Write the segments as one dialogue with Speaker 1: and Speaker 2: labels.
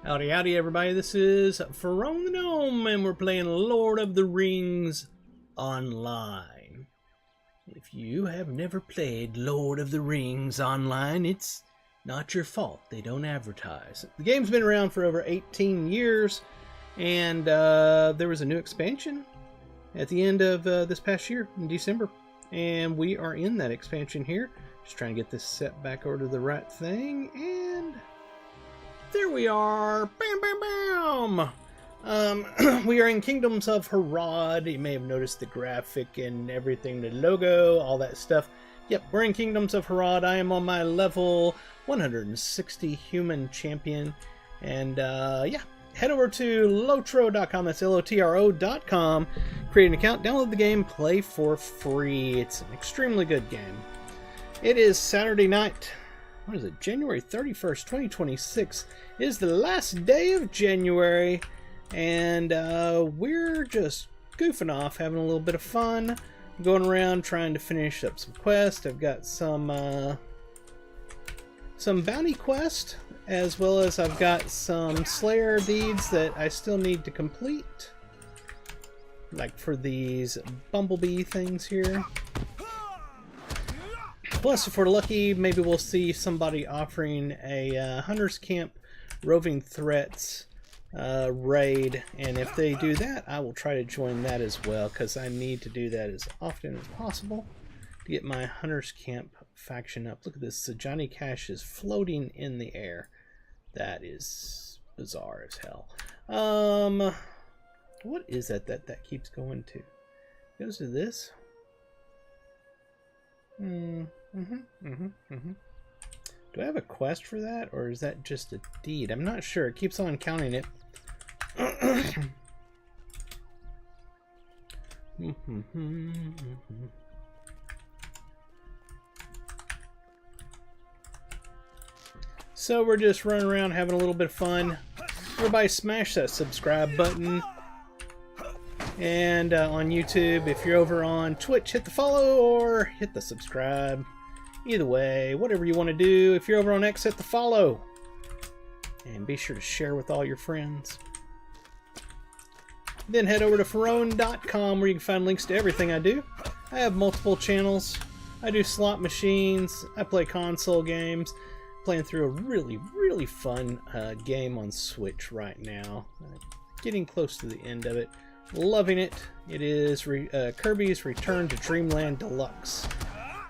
Speaker 1: Howdy howdy everybody, this is Pharaoh the Gnome and we're playing Lord of the Rings Online. If you have never played Lord of the Rings Online, it's not your fault. They don't advertise. The game's been around for over 18 years and there was a new expansion at the end of this past year in December. And we are in that expansion here. Just trying to get this set back over to the right thing, and there we are! Bam, bam, bam! We are in Kingdoms of Harad. You may have noticed the graphic and everything, the logo, all that stuff. Yep, we're in Kingdoms of Harad. I am on my level 160 human champion. And yeah, head over to lotro.com, that's LOTRO.com, create an account, download the game, play for free. It's an extremely good game. It is Saturday night. What is it? January 31st, 2026 is the last day of January, and we're just goofing off, having a little bit of fun, going around trying to finish up some quests. I've got some bounty quest, as well as I've got some Slayer deeds that I still need to complete, like for these bumblebee things here. Plus, if we're lucky, maybe we'll see somebody offering a Hunter's Camp Roving Threats raid, and if they do that, I will try to join that as well, because I need to do that as often as possible to get my Hunter's Camp faction up. Look at this, so Johnny Cash is floating in the air. That is bizarre as hell. What is that keeps going to? It goes to this? Do I have a quest for that, or is that just a deed? I'm not sure. It keeps on counting it. So we're just running around having a little bit of fun. Everybody smash that subscribe button. And on YouTube, if you're over on Twitch, hit the follow or hit the subscribe. Either way, whatever you want to do. If you're over on X, hit the follow. And be sure to share with all your friends. Then head over to Pharaoh.com where you can find links to everything I do. I have multiple channels. I do slot machines. I play console games. Playing through a really, really fun game on Switch right now. Getting close to the end of it. Loving it. It is Kirby's Return to Dreamland Deluxe.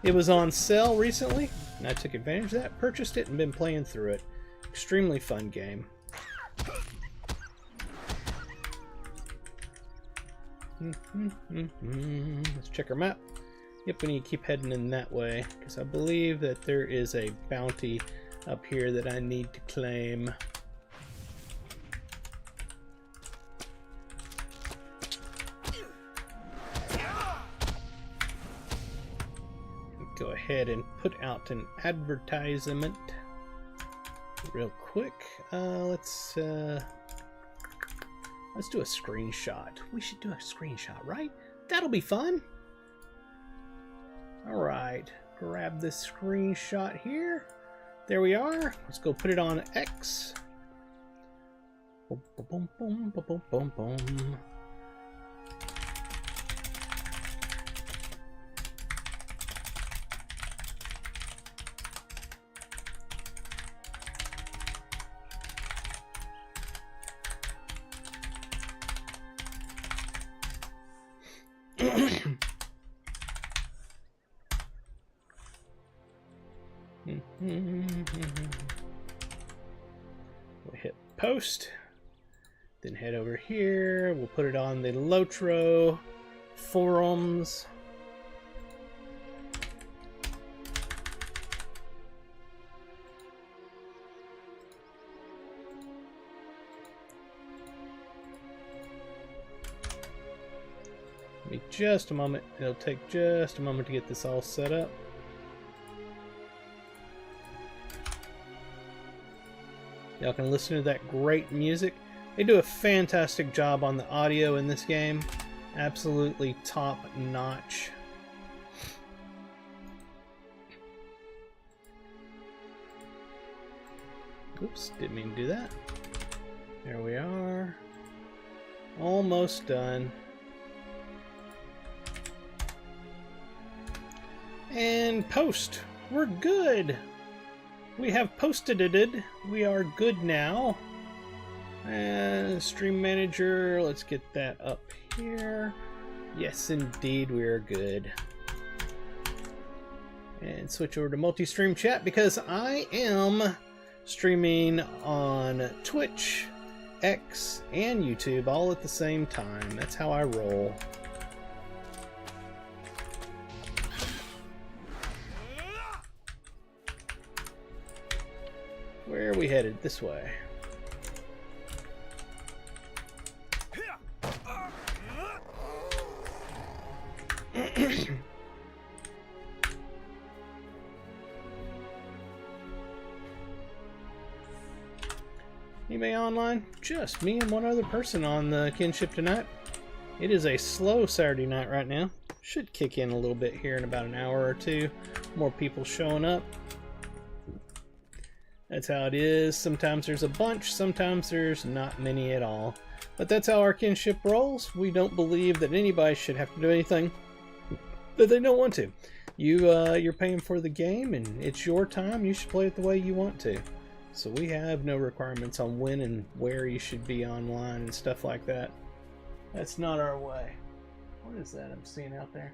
Speaker 1: It was on sale recently, and I took advantage of that, purchased it, and been playing through it. Extremely fun game. Let's check our map. Yep, we need to keep heading in that way, because I believe that there is a bounty up here that I need to claim. Go ahead and put out an advertisement real quick. Let's do a screenshot. We should do a screenshot, right? That'll be fun. All right, grab this screenshot here. There we are. Let's go put it on X. Boom, boom, boom, boom, boom, boom, boom. We'll hit post, then head over here. We'll put it on the Lotro forums. Give me just a moment. It'll take just a moment to get this all set up. Y'all can listen to that great music. They do a fantastic job on the audio in this game. Absolutely top notch. Oops, didn't mean to do that. There we are. Almost done. And post. We're good. We have posted it. We are good now. And stream manager, let's get that up here. Yes, indeed, we are good. And switch over to multi-stream chat because I am streaming on Twitch, X, and YouTube all at the same time. That's how I roll. Where are we headed? This way. Anybody online? Just me and one other person on the kinship tonight. It is a slow Saturday night right now. Should kick in a little bit here in about an hour or two. More people showing up. That's how it is. Sometimes there's a bunch, sometimes there's not many at all. But that's how our kinship rolls. We don't believe that anybody should have to do anything that they don't want to. You're paying for the game, and it's your time. You should play it the way you want to. So we have no requirements on when and where you should be online and stuff like that. That's not our way. What is that I'm seeing out there?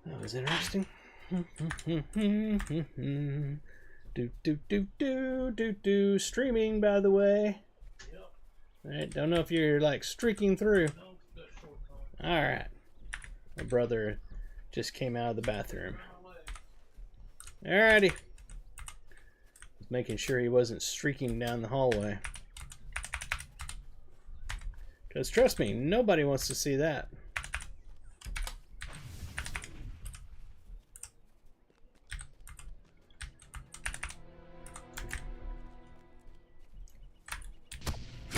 Speaker 1: That was interesting. Do. Streaming, by the way. Yep. Alright, don't know if you're like streaking through. Alright. My brother just came out of the bathroom. Alrighty. Was making sure he wasn't streaking down the hallway. Because trust me, nobody wants to see that.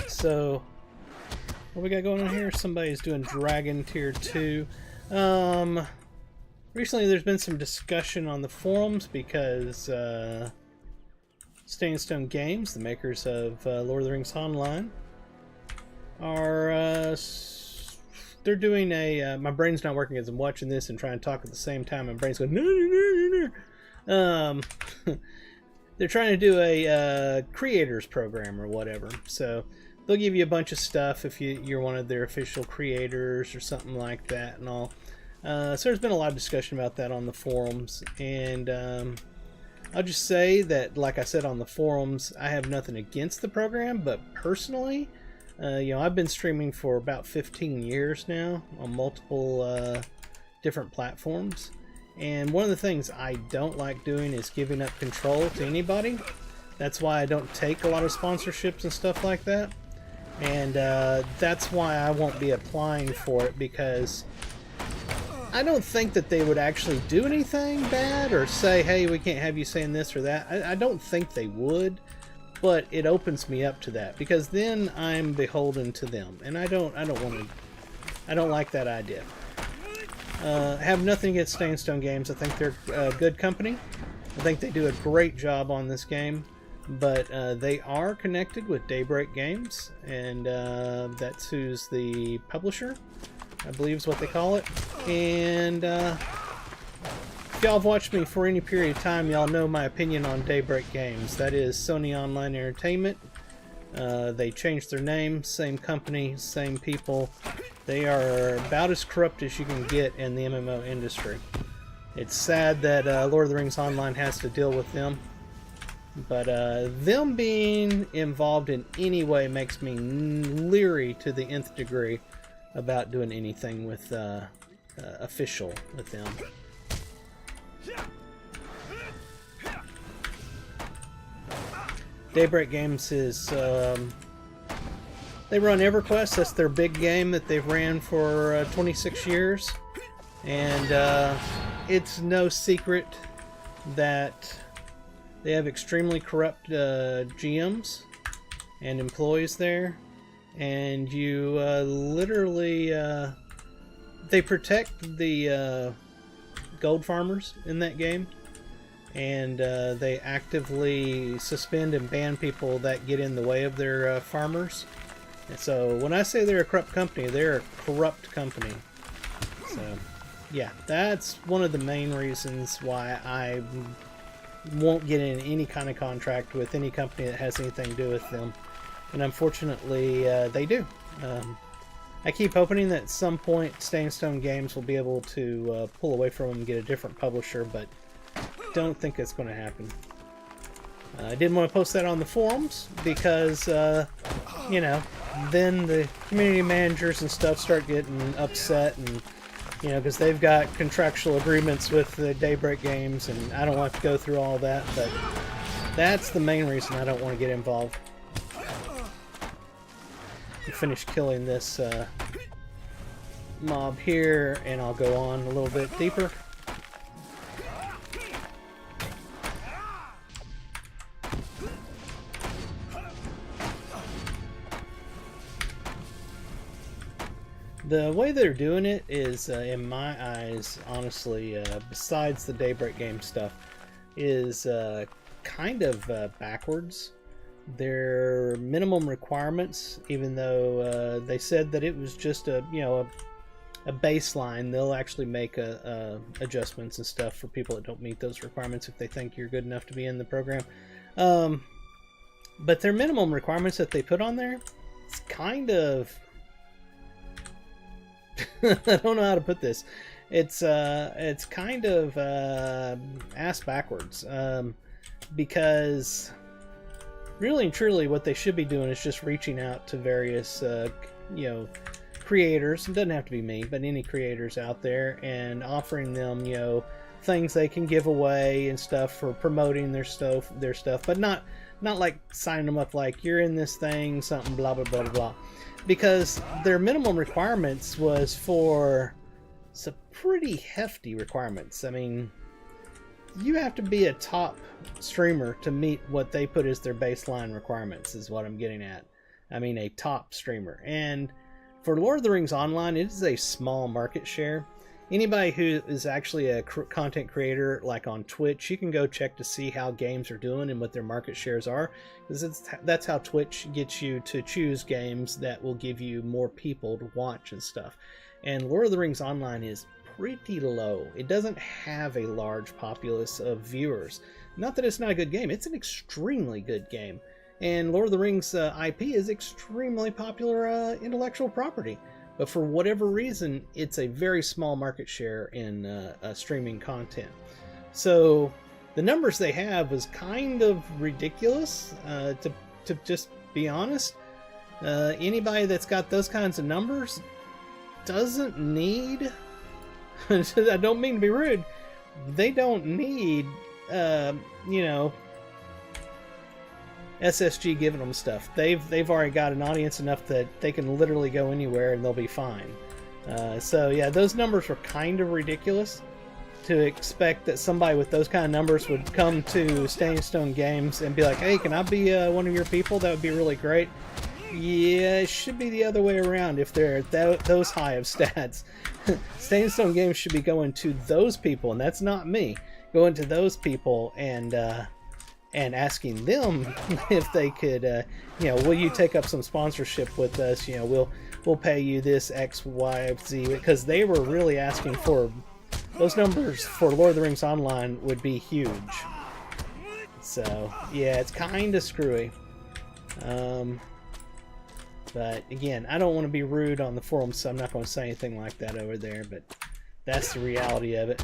Speaker 1: So, what we got going on here? Somebody's doing Dragon Tier 2. Recently there's been some discussion on the forums because Staying Stone Games, the makers of Lord of the Rings Online, are they're doing a my brain's not working as I'm watching this and trying to talk at the same time. My brain's going no. They're trying to do a creators program or whatever. So they'll give you a bunch of stuff if you're one of their official creators or something like that and all. So there's been a lot of discussion about that on the forums, and I'll just say that, like I said on the forums, I have nothing against the program, but personally, I've been streaming for about 15 years now on multiple different platforms, and one of the things I don't like doing is giving up control to anybody. That's why I don't take a lot of sponsorships and stuff like that, and that's why I won't be applying for it, because I don't think that they would actually do anything bad or say, hey, we can't have you saying this or that. I don't think they would, but it opens me up to that, because then I'm beholden to them, and I don't like that idea. I have nothing against Staying Stone Games. I think they're a good company. I think they do a great job on this game, but they are connected with Daybreak Games, and that's who's the publisher, I believe is what they call it. And if y'all have watched me for any period of time, y'all know my opinion on Daybreak Games. That is Sony Online Entertainment. They changed their name, same company, same people. They are about as corrupt as you can get in the MMO industry. It's sad that Lord of the Rings Online has to deal with them, but them being involved in any way makes me leery to the nth degree about doing anything with official with them. Daybreak Games is they run EverQuest. That's their big game that they've ran for 26 years, and it's no secret that they have extremely corrupt GMs and employees there. And you literally they protect the gold farmers in that game, and they actively suspend and ban people that get in the way of their farmers. And so when I say they're a corrupt company, they're a corrupt company. So yeah, that's one of the main reasons why I won't get in any kind of contract with any company that has anything to do with them. And unfortunately, they do. I keep hoping that at some point Staying Stone Games will be able to pull away from them and get a different publisher, but don't think it's going to happen. I didn't want to post that on the forums because, you know, then the community managers and stuff start getting upset, and you know, because they've got contractual agreements with the Daybreak Games, and I don't want to go through all that, but that's the main reason I don't want to get involved. Finish killing this mob here, and I'll go on a little bit deeper. The way they're doing it is, in my eyes, honestly, besides the Daybreak Game stuff, is kind of backwards. Their minimum requirements, even though they said that it was just a baseline, they'll actually make adjustments and stuff for people that don't meet those requirements if they think you're good enough to be in the program. But their minimum requirements that they put on there, it's kind of I don't know how to put this. It's kind of ass backwards, because really and truly what they should be doing is just reaching out to various creators. It doesn't have to be me, but any creators out there, and offering them things they can give away and stuff for promoting their stuff, but not like signing them up like you're in this thing, something blah blah blah blah. Because their minimum requirements was for some pretty hefty requirements. I mean, you have to be a top streamer to meet what they put as their baseline requirements, is what I'm getting at. I mean, a top streamer. And for Lord of the Rings Online, it is a small market share. Anybody who is actually a content creator, like on Twitch, you can go check to see how games are doing and what their market shares are, because that's how Twitch gets you to choose games that will give you more people to watch and stuff. And Lord of the Rings Online is pretty low. It doesn't have a large populace of viewers. Not that it's not a good game, it's an extremely good game. And Lord of the Rings IP is extremely popular intellectual property. But for whatever reason, it's a very small market share in streaming content. So the numbers they have was kind of ridiculous, to just be honest. Anybody that's got those kinds of numbers doesn't need... I don't mean to be rude. They don't need, SSG giving them stuff. They've already got an audience enough that they can literally go anywhere and they'll be fine. So yeah, those numbers were kind of ridiculous. To expect that somebody with those kind of numbers would come to Staying Stone Games and be like, "Hey, can I be one of your people? That would be really great." Yeah, it should be the other way around if they're those high of stats. Staying Stone Games should be going to those people, and that's not me. Going to those people and asking them if they could, will you take up some sponsorship with us? We'll pay you this X, Y, Z, because they were really asking for those numbers for Lord of the Rings Online would be huge. So yeah, it's kind of screwy. But again, I don't want to be rude on the forums, so I'm not going to say anything like that over there. But that's the reality of it.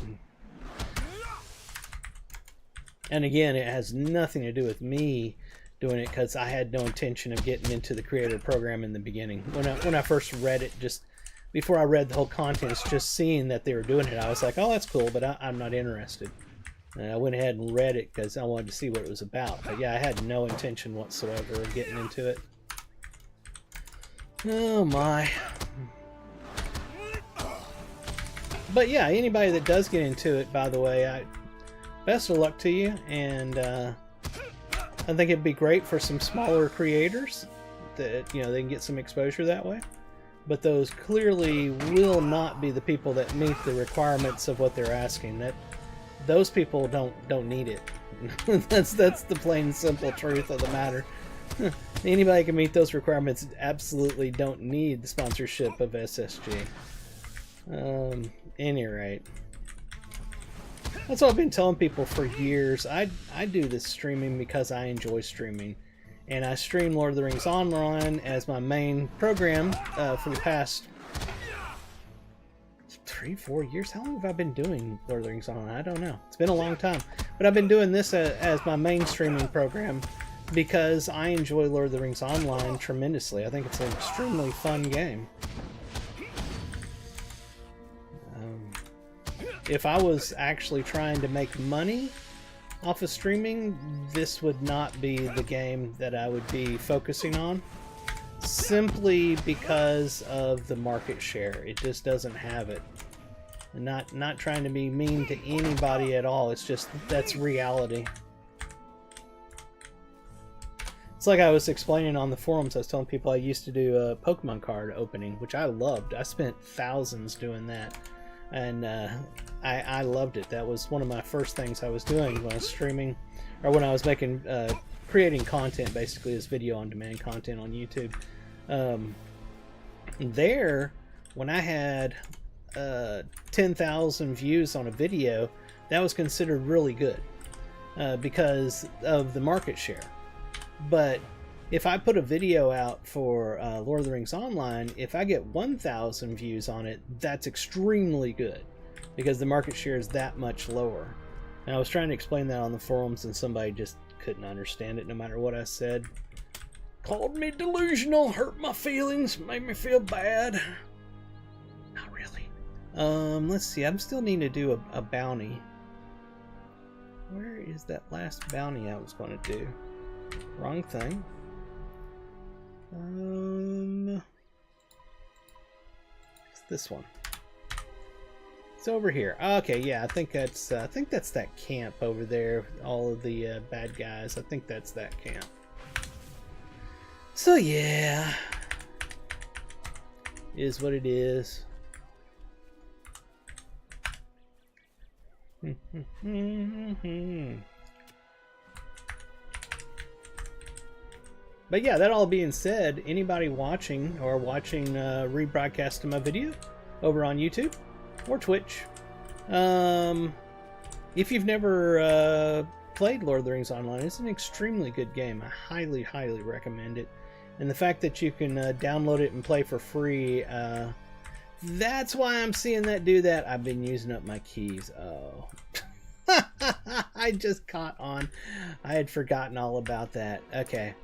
Speaker 1: And again, it has nothing to do with me doing it, because I had no intention of getting into the creator program in the beginning. When I first read it, just before I read the whole contents, just seeing that they were doing it, I was like, oh, that's cool, but I'm not interested. And I went ahead and read it because I wanted to see what it was about. But yeah, I had no intention whatsoever of getting into it. Oh my. But yeah, anybody that does get into it, by the way, best of luck to you, and I think it'd be great for some smaller creators that they can get some exposure that way. But those clearly will not be the people that meet the requirements of what they're asking. those people don't need it. that's the plain simple truth of the matter. Anybody can meet those requirements absolutely don't need the sponsorship of SSG. Any rate, that's what I've been telling people for years. I do this streaming because I enjoy streaming, and I stream Lord of the Rings Online as my main program for the past 3-4 years. How long have I been doing Lord of the Rings Online? I don't know. It's been a long time, but I've been doing this as my main streaming program because I enjoy Lord of the Rings Online tremendously. I think it's an extremely fun game. If I was actually trying to make money off of streaming, this would not be the game that I would be focusing on, simply because of the market share. It just doesn't have it. And not trying to be mean to anybody at all. It's just that's reality. It's like I was explaining on the forums. I was telling people I used to do a Pokemon card opening, which I loved. I spent thousands doing that, and I loved it. That was one of my first things I was doing when I was streaming, or when I was making creating content, basically as video on demand content on YouTube. There, when I had 10,000 views on a video, that was considered really good because of the market share. But if I put a video out for Lord of the Rings Online, if I get 1,000 views on it, that's extremely good because the market share is that much lower. And I was trying to explain that on the forums, and somebody just couldn't understand it no matter what I said. Called me delusional, hurt my feelings, made me feel bad. Not really. Let's see, I'm still needing to do a bounty. Where is that last bounty I was going to do? Wrong thing. It's this one. It's over here. Okay, yeah, I think that's that camp over there. All of the bad guys. I think that's that camp. So yeah, is what it is. But yeah, that all being said, anybody watching rebroadcast of my video over on YouTube or Twitch, if you've never played Lord of the Rings Online, it's an extremely good game. I highly, highly recommend it. And the fact that you can download it and play for free, that's why I'm seeing that do that. I've been using up my keys. Oh. I just caught on. I had forgotten all about that. Okay.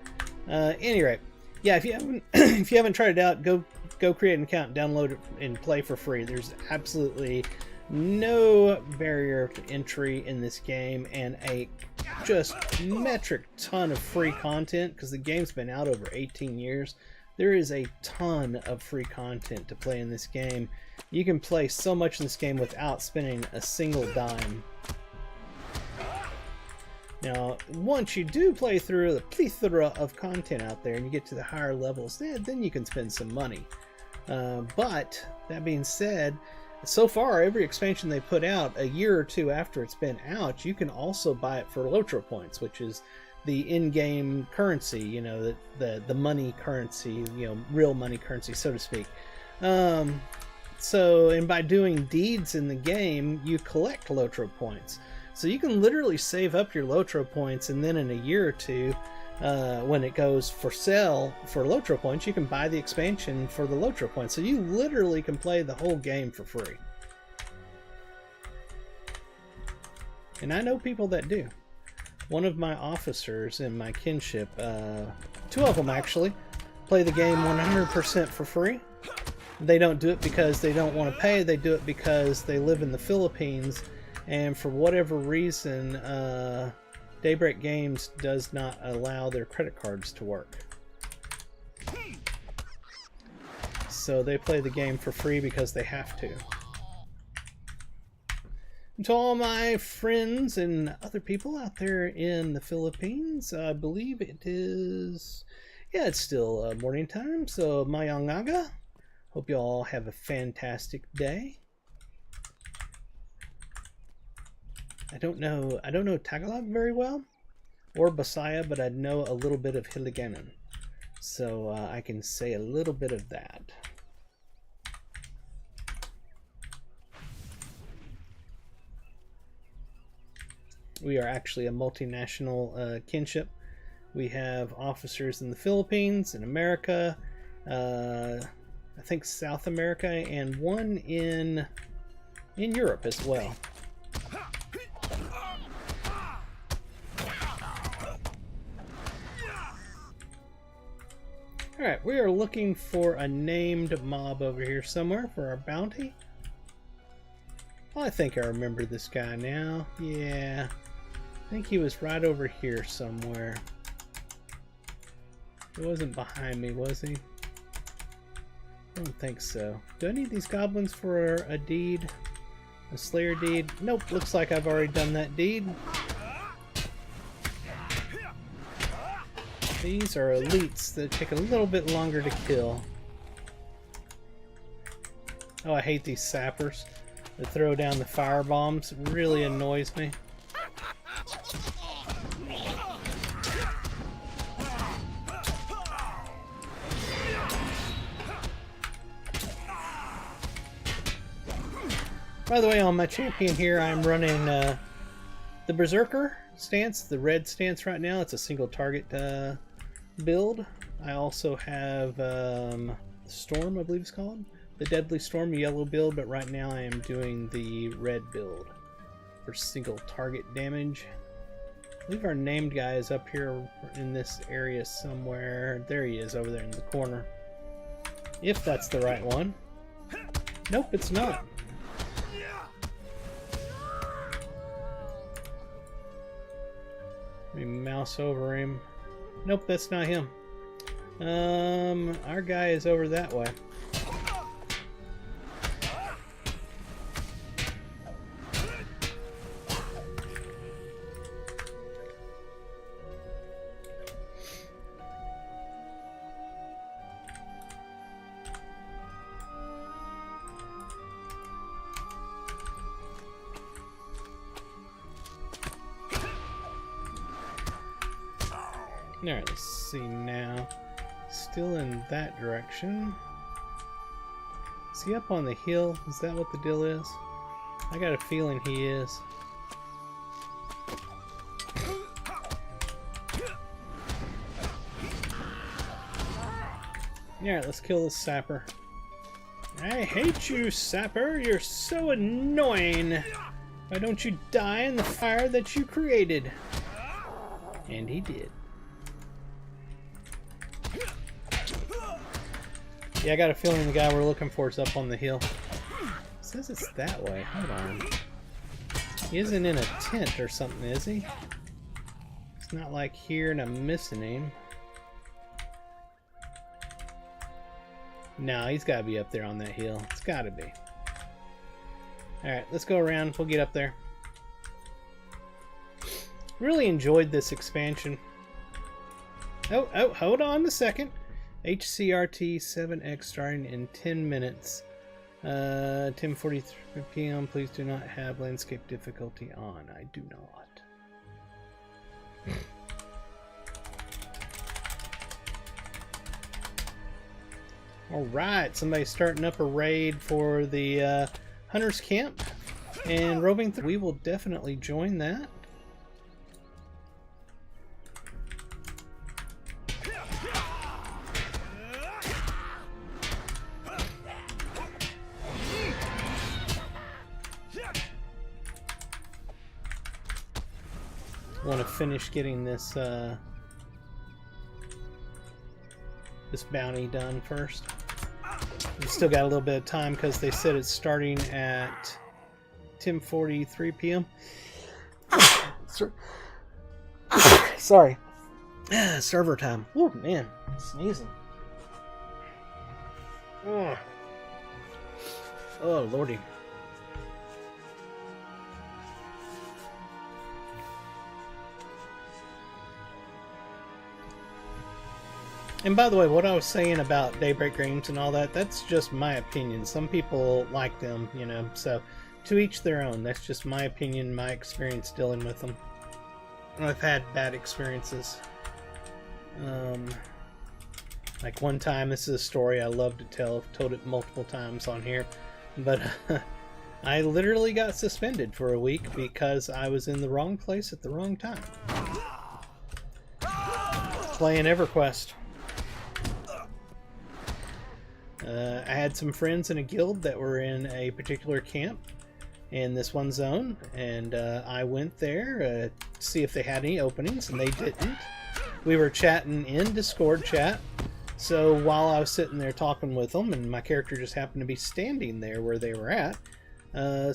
Speaker 1: Anyway, yeah, if you haven't if you haven't tried it out, go create an account, download it, and play for free. There's absolutely no barrier to entry in this game, and a just metric ton of free content because the game's been out over 18 years. There is a ton of free content to play in this game. You can play so much in this game without spending a single dime. Now, once you do play through the plethora of content out there and you get to the higher levels, then you can spend some money. But, that being said, so far, every expansion they put out, a year or two after it's been out, you can also buy it for Lotro points, which is the in-game currency, you know, the money currency, you know, real money currency, so to speak. And by doing deeds in the game, you collect Lotro points. So you can literally save up your Lotro points, and then in a year or two, when it goes for sale for Lotro points, you can buy the expansion for the Lotro points. So you literally can play the whole game for free. And I know people that do. One of my officers in my kinship, two of them actually, play the game 100% for free. They don't do it because they don't want to pay. They do it because they live in the Philippines, and for whatever reason, Daybreak Games does not allow their credit cards to work. So they play the game for free because they have to. And to all my friends and other people out there in the Philippines, I believe it is... Yeah, it's still morning time, so Mayang Aga. Hope you all have a fantastic day. I don't know Tagalog very well, or Bisaya, but I know a little bit of Hiligaynon, so I can say a little bit of that. We are actually a multinational kinship. We have officers in the Philippines, in America, I think South America, and one in Europe as well. Alright, we are looking for a named mob over here somewhere for our bounty. Well, I think I remember this guy now. Yeah, I think he was right over here somewhere. He wasn't behind me, was he? I don't think so. Do I need these goblins for a deed? A slayer deed? Nope, looks like I've already done that deed. These are elites that take a little bit longer to kill. Oh, I hate these sappers that throw down the fire bombs. It really annoys me. By the way, on my champion here, I'm running the Berserker stance, the red stance right now. It's a single target build. I also have Storm, I believe it's called. The Deadly Storm yellow build, but right now I am doing the red build for single target damage. I believe our named guy is up here in this area somewhere. There he is over there in the corner. If that's the right one. Nope, it's not. Let me mouse over him. Nope, that's not him. Our guy is over that way. Alright, let's see now. Still in that direction. Is he up on the hill? Is that what the deal is? I got a feeling he is. Alright, let's kill this sapper. I hate you, sapper. You're so annoying. Why don't you die in the fire that you created? And he did. Yeah, I got a feeling the guy we're looking for is up on the hill. It says it's that way. Hold on. He isn't in a tent or something, is he? It's not like here and I'm missing him. No, he's got to be up there on that hill. It's got to be. Alright, let's go around. We'll get up there. Really enjoyed this expansion. Oh, hold on a second. HCRT 7X starting in 10 minutes. 10:43 p.m. Please do not have landscape difficulty on. I do not. Alright, somebody's starting up a raid for the Hunter's Camp and roving through. We will definitely join that. Want to finish getting this this bounty done first. We still got a little bit of time because they said it's starting at 10:43 p.m. Sorry. Server time. Oh man, sneezing. Oh lordy. And by the way, what I was saying about Daybreak games and all that, that's just my opinion. Some people like them, you know, so To each their own. That's just my opinion, my experience dealing with them. I've had bad experiences. Like one time, this is a story I love to tell. I've told it multiple times on here. But I literally got suspended for a week because I was in the wrong place at the wrong time. Playing EverQuest. I had some friends in a guild that were in a particular camp in this one zone, and I went there to see if they had any openings, and they didn't. We were chatting in Discord chat, so while I was sitting there talking with them, and my character just happened to be standing there where they were at,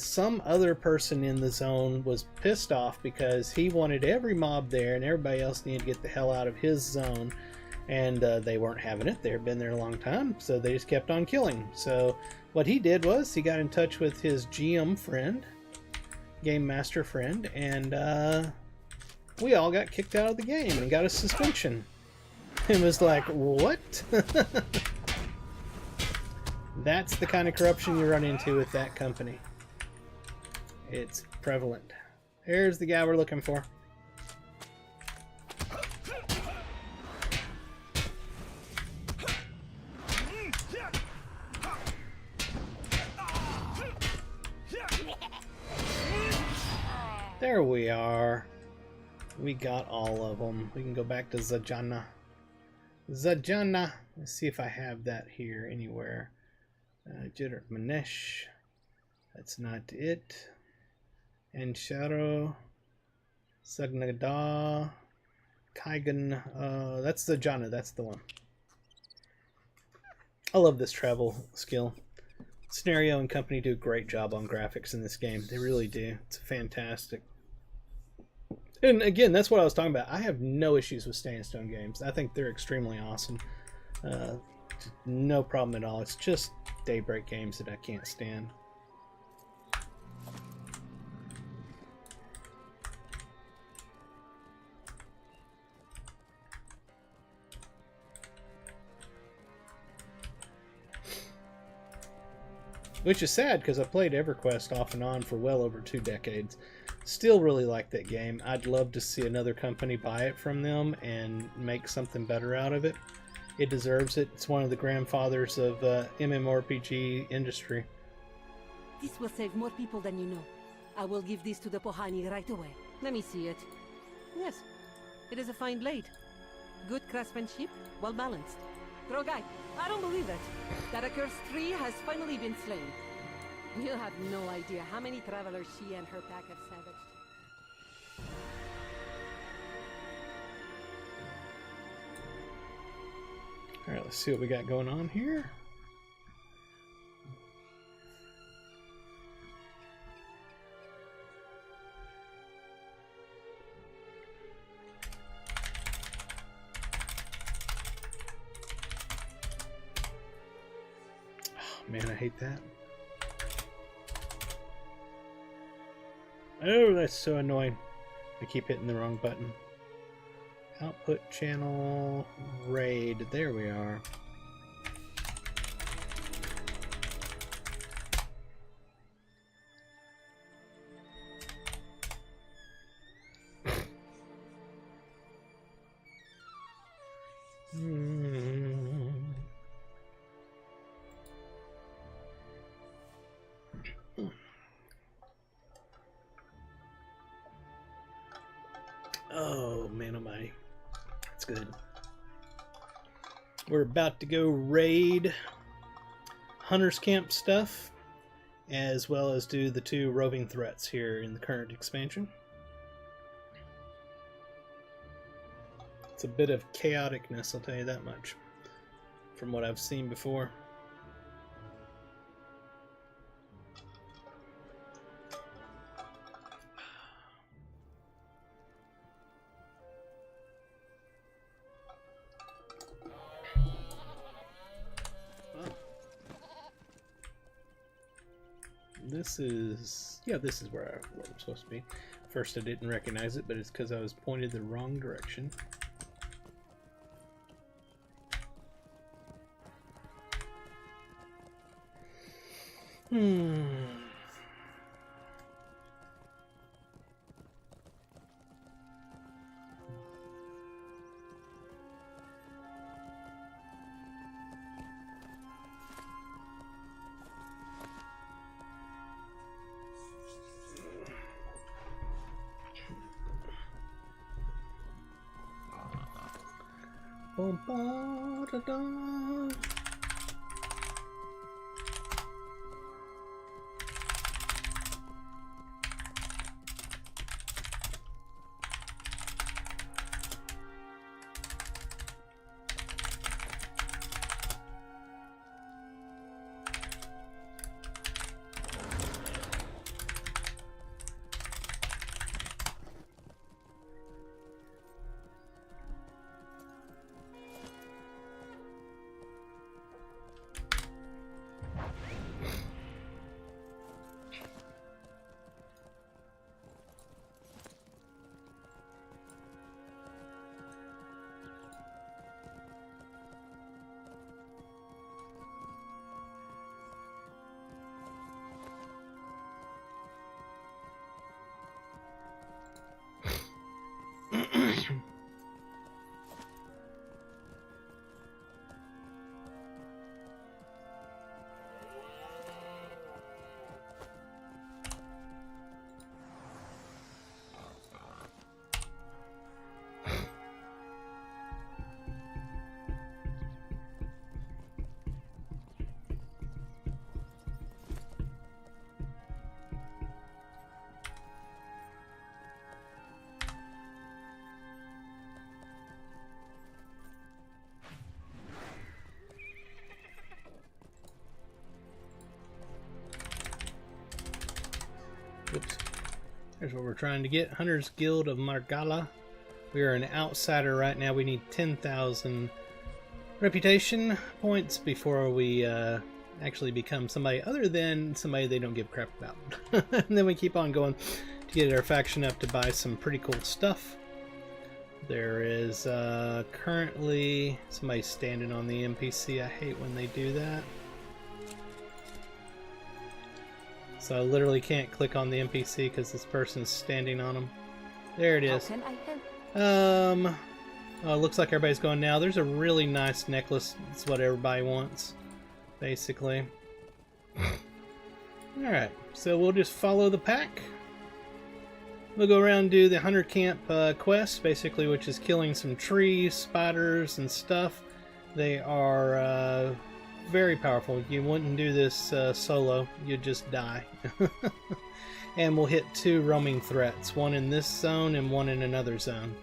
Speaker 1: some other person in the zone was pissed off because he wanted every mob there and everybody else needed to get the hell out of his zone, and they weren't having it. They had been there a long time, so they just kept on killing. So what he did was he got in touch with his GM friend, Game Master friend, and we all got kicked out of the game and got a suspension. It was like, what? That's the kind of corruption you run into with that company. It's prevalent. There's the guy we're looking for. There we are. We got all of them. We can go back to Zajana. Zajana. Let's see if I have that here anywhere. Jitter Manesh. That's not it. And Shadow. Sagnada. Kaigan. That's Zajana. That's the one. I love this travel skill. Scenario and company do a great job on graphics in this game. They really do. It's fantastic. And again, that's what I was talking about. I have no issues with Standstone games. I think they're extremely awesome. No problem at all. It's just Daybreak games that I can't stand. Which is sad because I played EverQuest off and on for well over 2 decades. Still really like that game. I'd love to see another company buy it from them and make something better out of it. It deserves it. It's one of the grandfathers of MMORPG industry.
Speaker 2: This will save more people than you know. I will give this to the Pohani right away. Let me see it. Yes, it is a fine blade. Good craftsmanship, well balanced. Drogai, I don't believe it. That accursed tree has finally been slain. You have no idea how many travelers she and her pack have savaged.
Speaker 1: Alright, let's see what we got going on here. Oh, man, I hate that. Oh, that's so annoying. I keep hitting the wrong button. Output channel raid. There we are. Oh man, oh my. That's good. We're about to go raid Hunter's Camp stuff, as well as do the 2 roving threats here in the current expansion. It's a bit of chaoticness, I'll tell you that much, from what I've seen before. This is, yeah, this is where I'm supposed to be. First I didn't recognize it, but it's because I was pointed the wrong direction. Bum, ba, da, da. Oops. Here's what we're trying to get. Hunter's Guild of Margalla. We are an outsider right now. We need 10,000 reputation points before we actually become somebody other than somebody they don't give a crap about. And then we keep on going to get our faction up to buy some pretty cool stuff. There is currently somebody standing on the NPC. I hate when they do that. So I literally can't click on the NPC because this person's standing on them. There it is.
Speaker 2: How can I help?
Speaker 1: Oh, it looks like everybody's going now. There's a really nice necklace. It's what everybody wants, basically. Alright, so we'll just follow the pack. We'll go around and do the Hunter Camp quest, basically, which is killing some trees, spiders, and stuff. They are very powerful. You wouldn't do this solo. You'd just die. And we'll hit 2 roaming threats, one in this zone and one in another zone.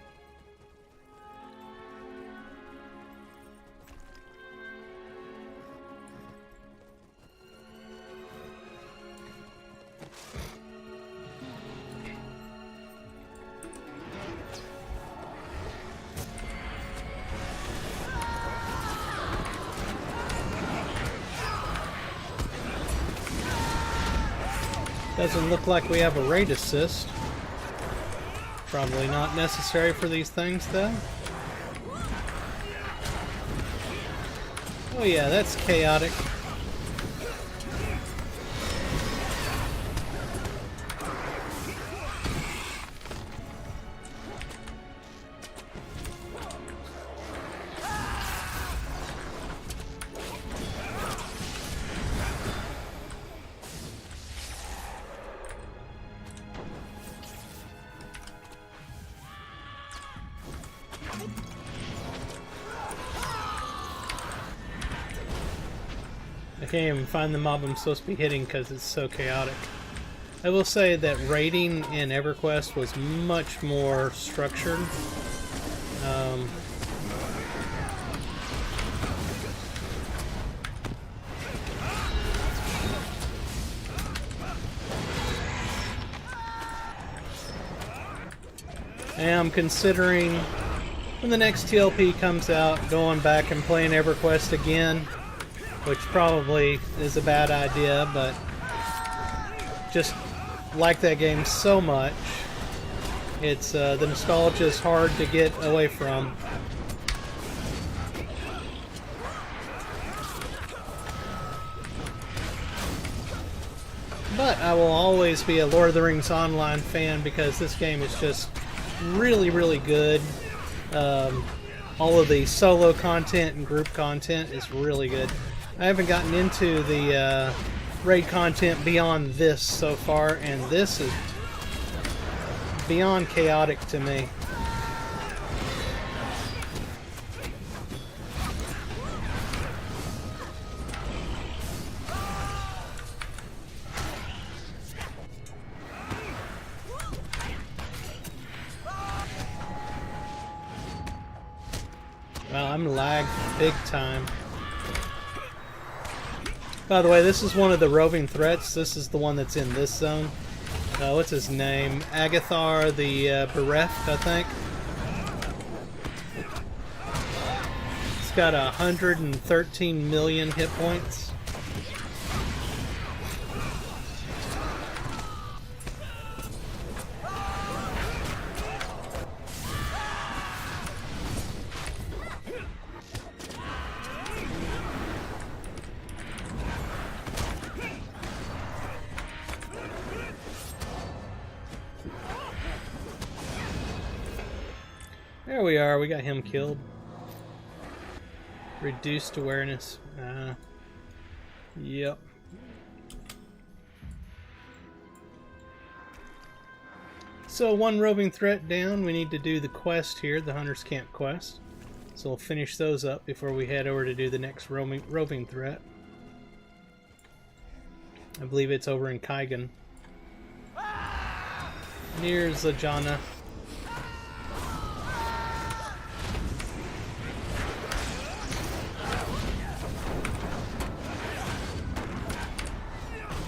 Speaker 1: Doesn't look like we have a raid assist. Probably not necessary for these things, though. Oh yeah, that's chaotic. I can't even find the mob I'm supposed to be hitting because it's so chaotic. I will say that raiding in EverQuest was much more structured. And I'm considering, when the next TLP comes out, going back and playing EverQuest again. Which probably is a bad idea, but just like that game so much, it's the nostalgia is hard to get away from. But I will always be a Lord of the Rings Online fan because this game is just really, really good. All of the solo content and group content is really good. I haven't gotten into the raid content beyond this so far, and this is beyond chaotic to me. Wow, I'm lagged big time. By the way, this is one of the roving threats. This is the one that's in this zone. What's his name? Agathar the Bereft, I think. It's got 113 million hit points. There we are, we got him killed. Reduced awareness. Yep. So one roving threat down. We need to do the quest here, the Hunter's Camp quest. So we'll finish those up before we head over to do the next roving threat. I believe it's over in Kaigan. Near Zajana.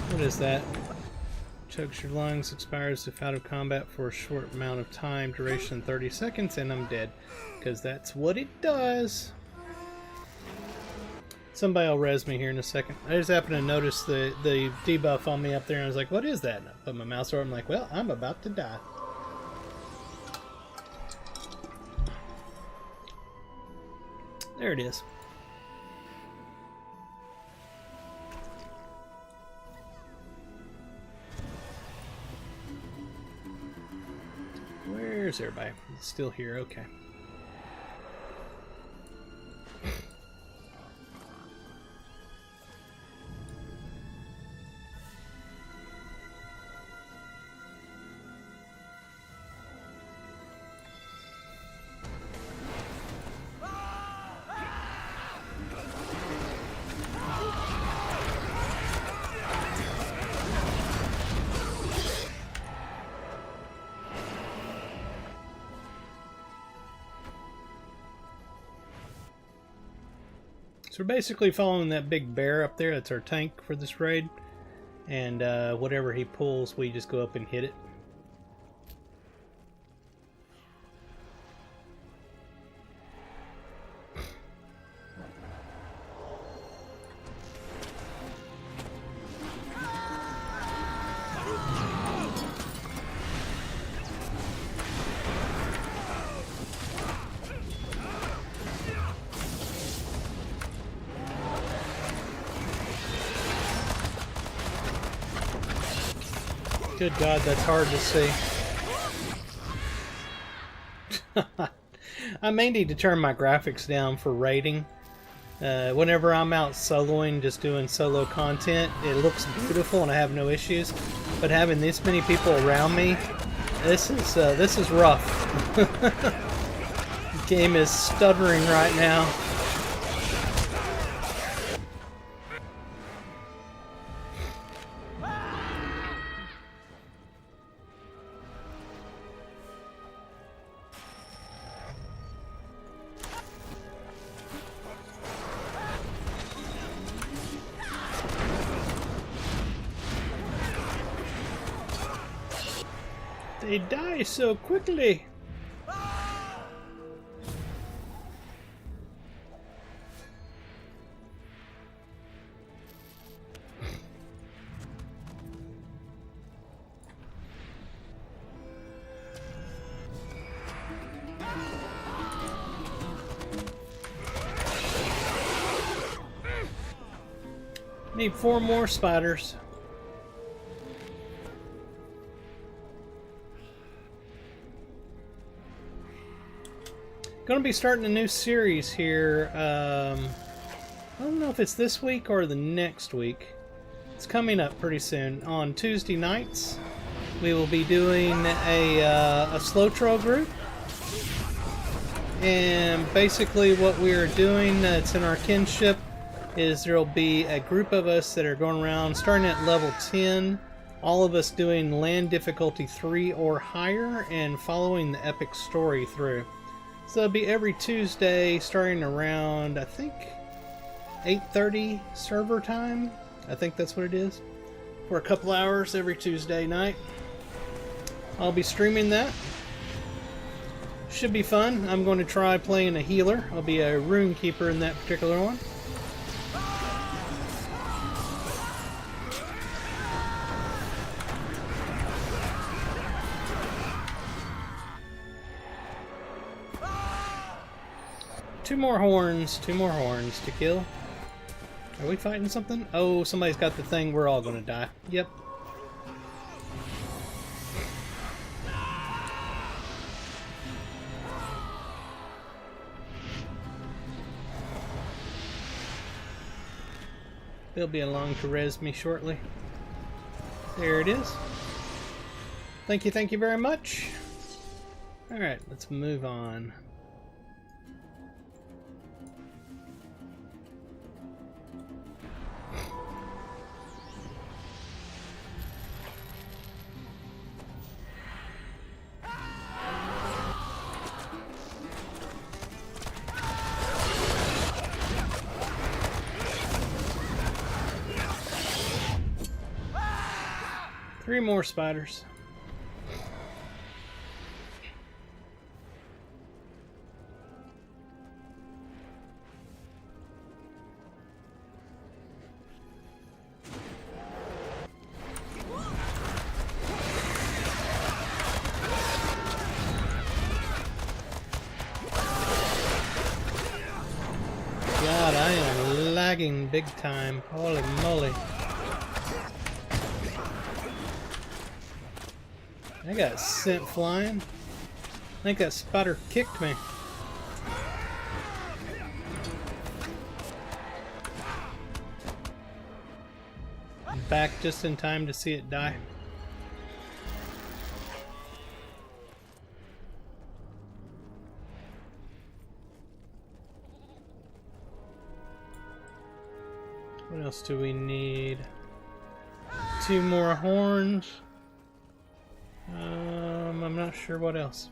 Speaker 1: What is that? Chokes your lungs, expires if out of combat for a short amount of time, duration 30 seconds, and I'm dead. Because that's what it does. Somebody will res me here in a second. I just happened to notice the debuff on me up there, and I was like, what is that? And I put my mouse over, I'm like, well, I'm about to die. There it is. Where's everybody? It's still here, okay. So we're basically following that big bear up there. That's our tank for this raid. And whatever he pulls, we just go up and hit it. Good God, that's hard to see. I may need to turn my graphics down for raiding. Whenever I'm out soloing, just doing solo content, it looks beautiful and I have no issues. But having this many people around me, this is rough. The game is stuttering right now. They die so quickly. Need 4 more spiders. Going to be starting a new series here. I don't know if it's this week or the next week. It's coming up pretty soon. On Tuesday nights, we will be doing a slow troll group. And basically what we are doing, it's in our kinship, is there will be a group of us that are going around starting at level 10. All of us doing land difficulty 3 or higher and following the epic story through. So it'll be every Tuesday starting around, I think, 8:30 server time. I think that's what it is. For a couple hours every Tuesday night. I'll be streaming that. Should be fun. I'm going to try playing a healer. I'll be a rune keeper in that particular one. Two more horns to kill. Are we fighting something? Oh, somebody's got the thing. We're all gonna die. Yep. They'll be along to res me shortly. There it is. Thank you very much. Alright, let's move on. Three more spiders. God, I am lagging big time. Holy moly. I got sent flying. I think that spider kicked me. I'm back just in time to see it die. What else do we need? Two more horns. I'm not sure what else.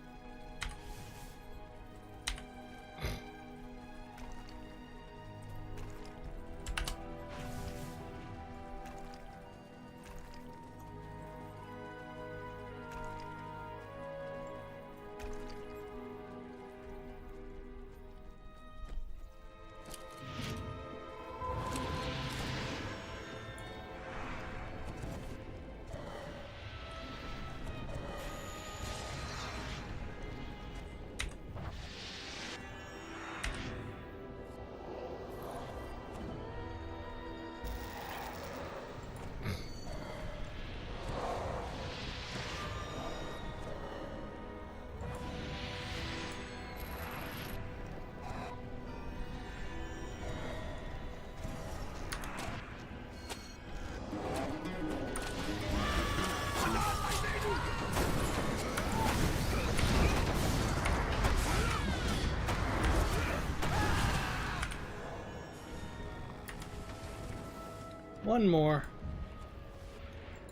Speaker 1: One more.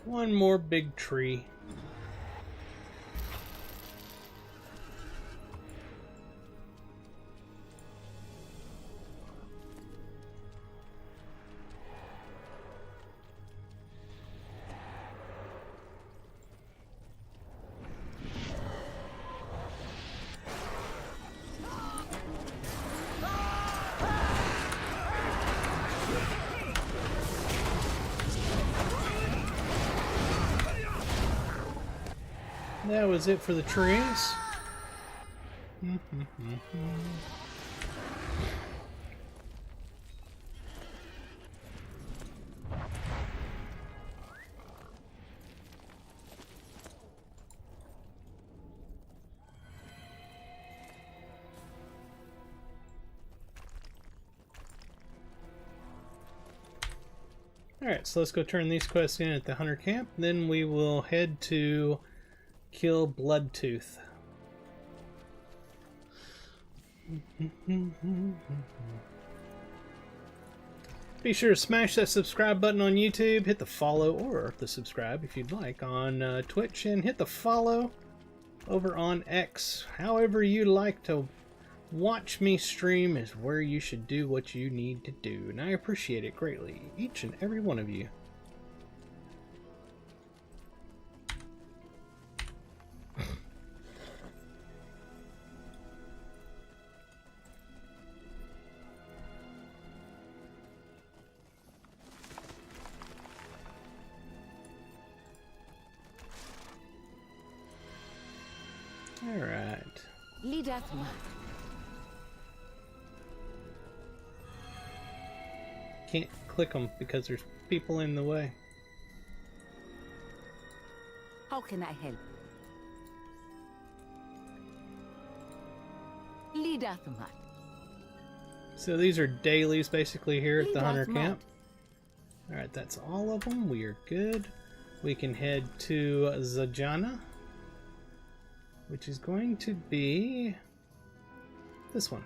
Speaker 1: One more big tree. That was it for the trees. Alright, so let's go turn these quests in at the Hunter Camp. Then we will head to kill Bloodtooth. Be sure to smash that subscribe button on YouTube, hit the follow or the subscribe if you'd like on Twitch, and hit the follow over on X. However you like to watch me stream is where you should do what you need to do, and I appreciate it greatly, each and every one of you. Alright.
Speaker 3: Lidatma.
Speaker 1: Can't click them because there's people in the way.
Speaker 3: How can I help? Lidatma.
Speaker 1: So these are dailies basically here at the Hunter
Speaker 3: Lidatma.
Speaker 1: Camp. Alright, that's all of them. We are good. We can head to Zajana, which is going to be this one.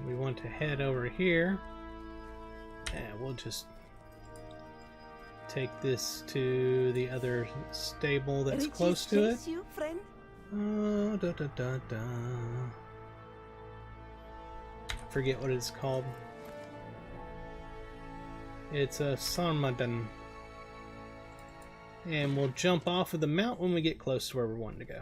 Speaker 1: We want to head over here, and we'll just take this to the other stable that's close to it.
Speaker 3: You, friend?
Speaker 1: Oh, da, da, da, da. Forget what it's called. It's a Sarmadan. And we'll jump off of the mount when we get close to where we're wanting to go.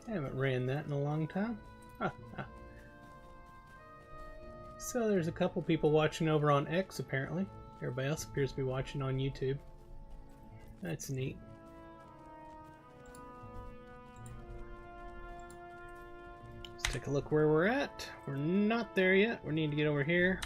Speaker 1: I haven't ran that in a long time. So there's a couple people watching over on X apparently. Everybody else appears to be watching on YouTube. That's neat. Let's take a look where we're at. We're not there yet. We need to get over here.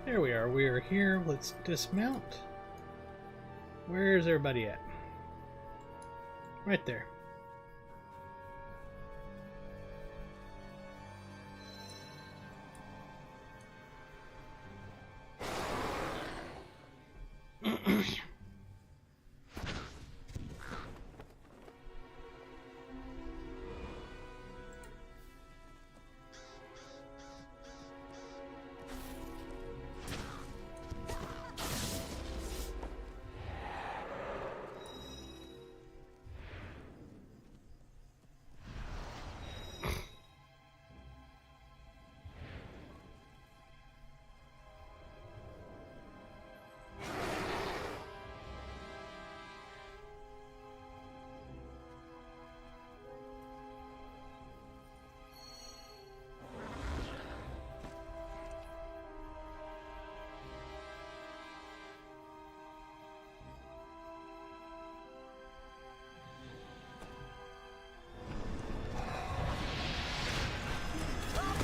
Speaker 1: There we are. We are here. Let's dismount. Where's everybody at? Right there.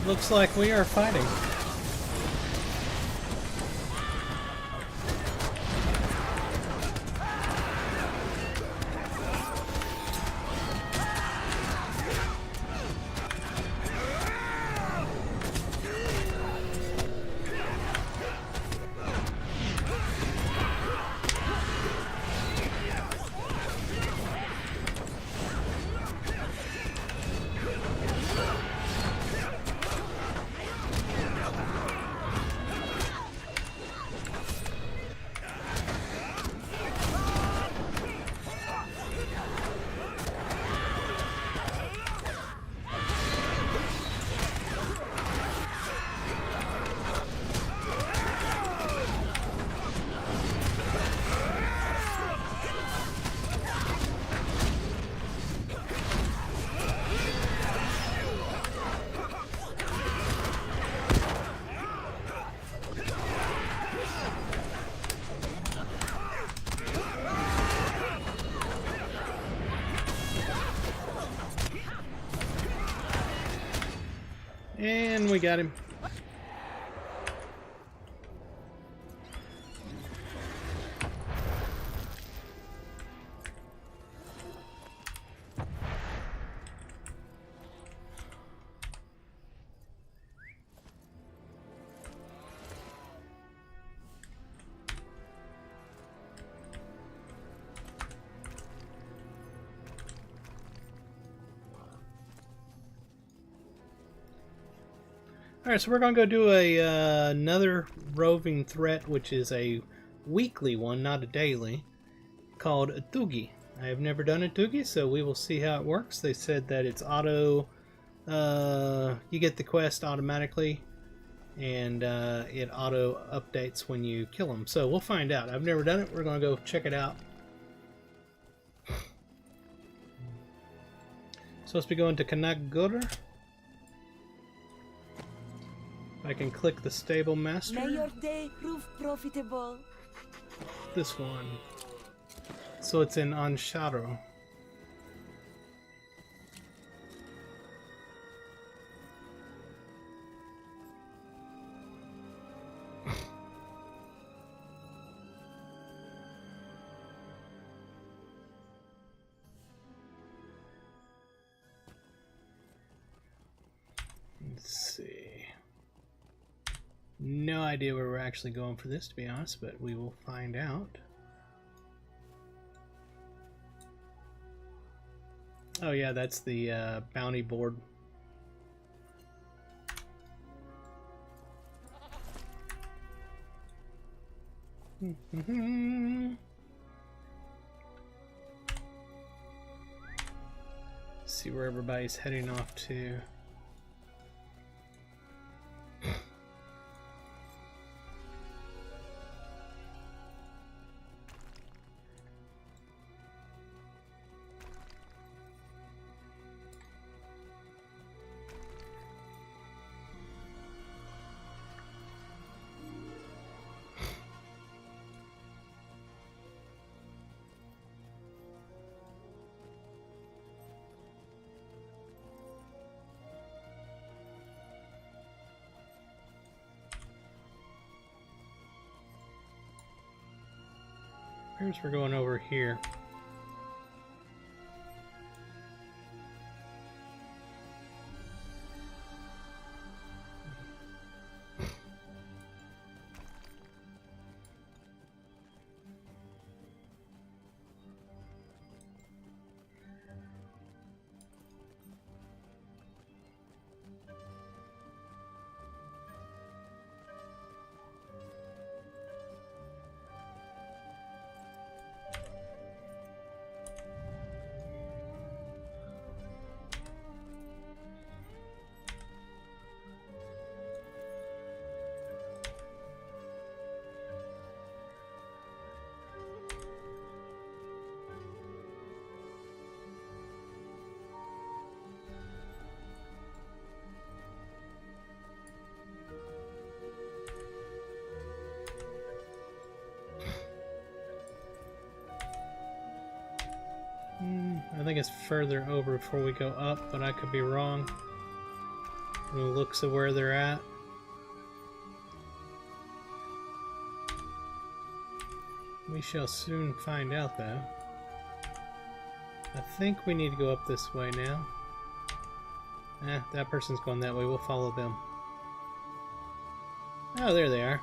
Speaker 1: Looks like we are fighting. And we got him. Alright, so we're going to go do another roving threat, which is a weekly one, not a daily, called Tugi. I have never done a Tugi, so we will see how it works. They said that it's auto... you get the quest automatically, and it auto updates when you kill them. So we'll find out. I've never done it. We're going to go check it out. Supposed to be going to Kanagura. I can click the stable master.
Speaker 3: May your day prove profitable.
Speaker 1: This one. So it's in Ansharo. Let's see. No idea where we're actually going for this, to be honest, but we will find out. Oh yeah, that's the bounty board. See where everybody's heading off to. Here's we're going over here. I think it's further over before we go up, but I could be wrong. Any looks of where they're at? We shall soon find out, though. I think we need to go up this way now. That person's going that way. We'll follow them. Oh, there they are.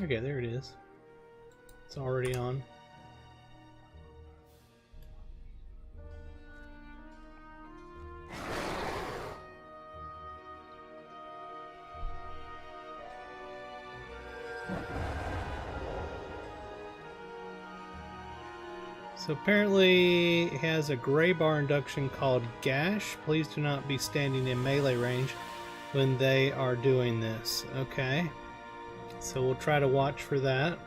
Speaker 1: Okay, there it is. It's already on. So apparently it has a gray bar induction called Gash. Please do not be standing in melee range when they are doing this. Okay. So we'll try to watch for that.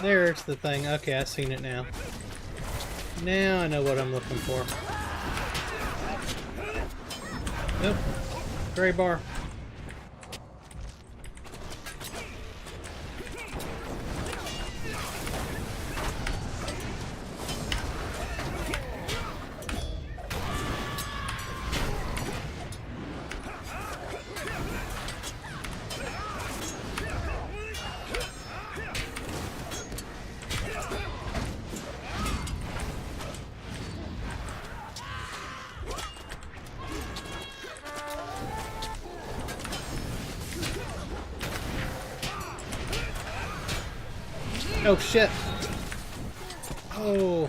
Speaker 1: There's the thing. Okay, I've seen it now. Now I know what I'm looking for. Nope. Gray bar. Oh shit! Oh,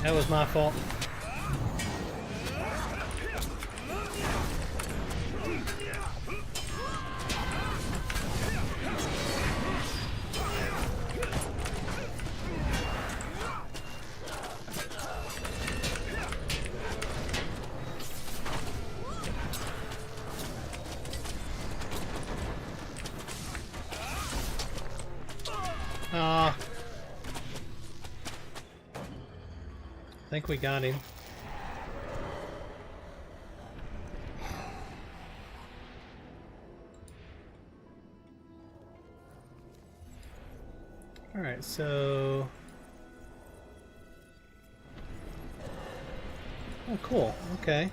Speaker 1: that was my fault. I think we got him. Alright, so... Oh, cool. Okay.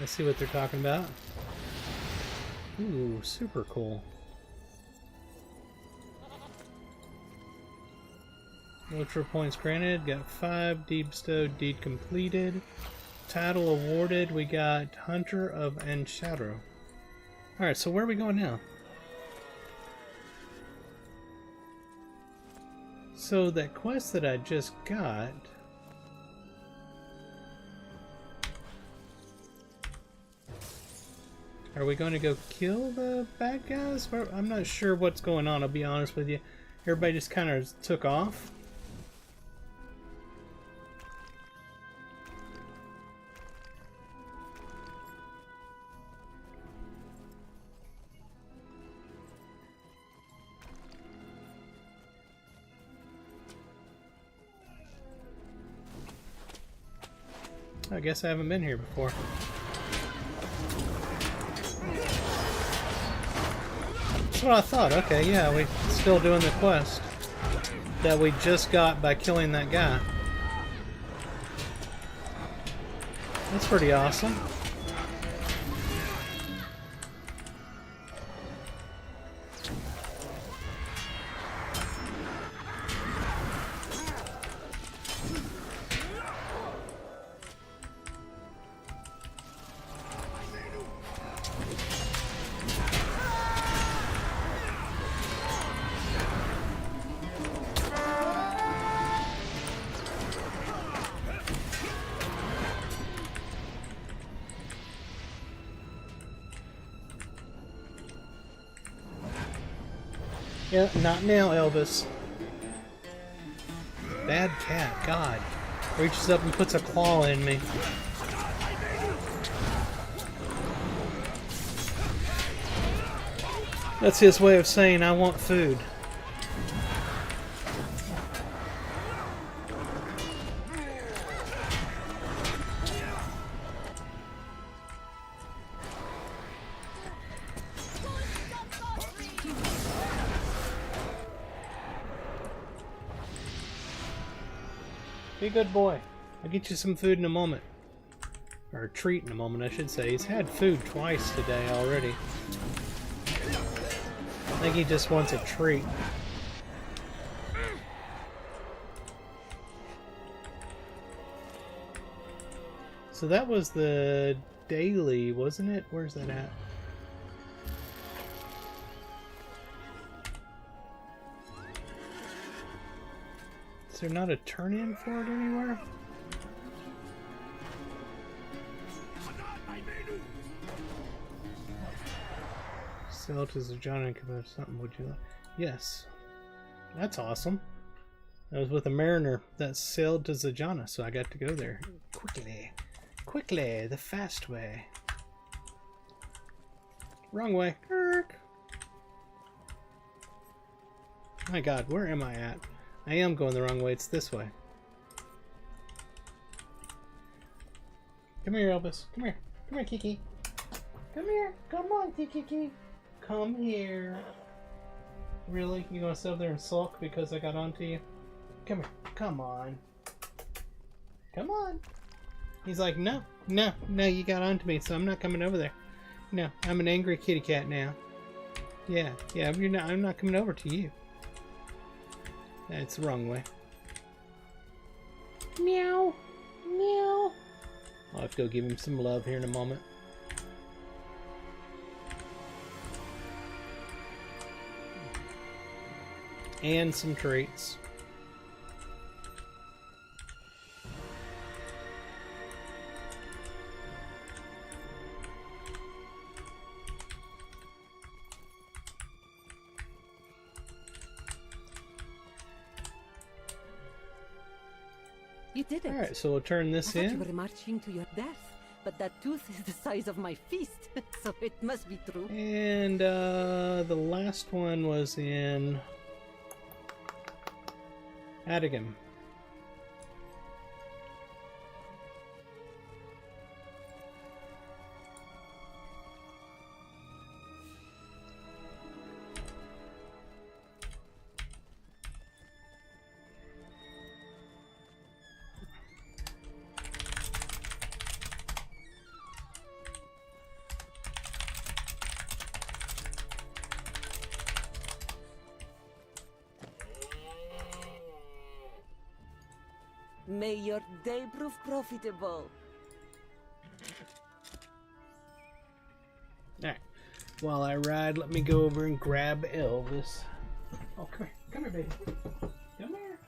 Speaker 1: Let's see what they're talking about. Ooh, super cool. Ultra points granted. Got 5. Deed bestowed. Deed completed. Title awarded. We got Hunter of Anshadro. Alright, so where are we going now? So that quest that I just got... Are we going to go kill the bad guys? I'm not sure what's going on, I'll be honest with you. Everybody just kind of took off. I guess I haven't been here before. That's what I thought. Okay, yeah, we're still doing the quest that we just got by killing that guy. That's pretty awesome. Yeah, not now, Elvis. Bad cat, God. Reaches up and puts a claw in me. That's his way of saying, I want food. Be a good boy. I'll get you some food in a moment. Or a treat in a moment, I should say. He's had food twice today already. I think he just wants a treat. So that was the daily, wasn't it? Where's that at? Is there not a turn-in for it anywhere? Sell to Zajana and commit something, would you like? Yes. That's awesome. I was with a mariner that sailed to Zajana, so I got to go there. Quickly. Quickly, the fast way. Wrong way. Kirk. My God, where am I at? I am going the wrong way. It's this way. Come here, Elvis. Come here. Come here, Kiki. Come here. Come on, Kiki. Come here. Really? You gonna sit up there and sulk because I got onto you? Come here. Come on. Come on. He's like, no, no, no, you got onto me, so I'm not coming over there. No, I'm an angry kitty cat now. Yeah, you're not, I'm not coming over to you. That's the wrong way. Meow. Meow. I'll have to go give him some love here in a moment. And some treats.
Speaker 2: You did it.
Speaker 1: All right, so we'll turn this
Speaker 2: I thought you
Speaker 1: in.
Speaker 2: were marching to your death, but that tooth is the size of my fist, so it must be true.
Speaker 1: And the last one was in Adigam.
Speaker 3: May your day prove profitable.
Speaker 1: Alright. While I ride, let me go over and grab Elvis. Oh, come here. Come here, baby. Come here.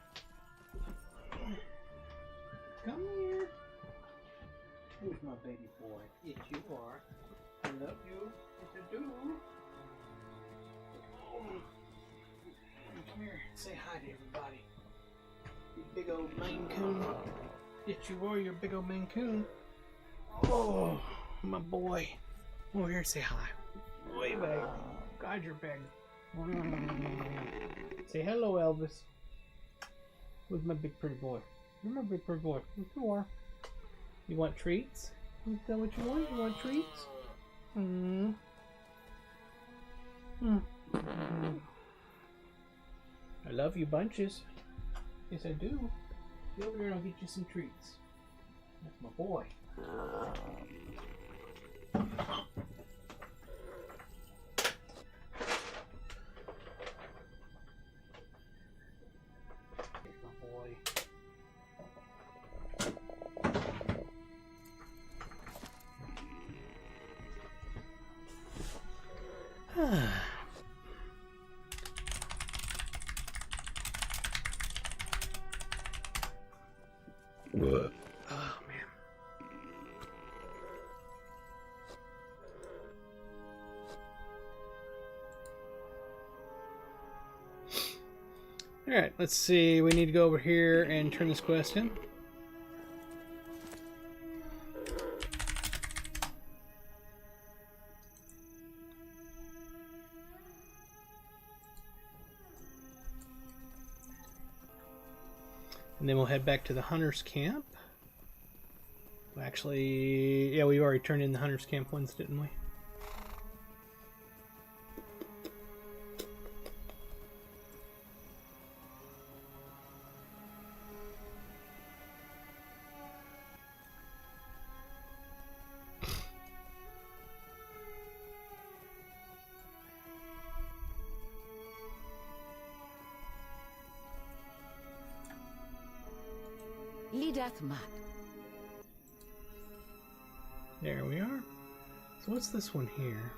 Speaker 1: Come here. Who's my baby boy? Yes, you are. I love you. Yes, I do. Come here. Say hi to everybody. You big old Maine Coon. Yes, you are. You're a big old Maine Coon. Oh, my boy. Over here, say hi. Way back. God, you're big. Say hello, Elvis. Who's my big pretty boy? You're my big pretty boy. Yes, you are. You want treats? Is that what you want? You want treats? I love you bunches. Yes, I do. Get over here and I'll get you some treats. That's my boy. Here's my boy. What? Oh man. All right, let's see. We need to go over here and turn this quest in. And then we'll head back to the hunter's camp. Actually, yeah, we already turned in the hunter's camp ones, didn't we?
Speaker 3: Lidat Mat.
Speaker 1: There we are. So what's this one here?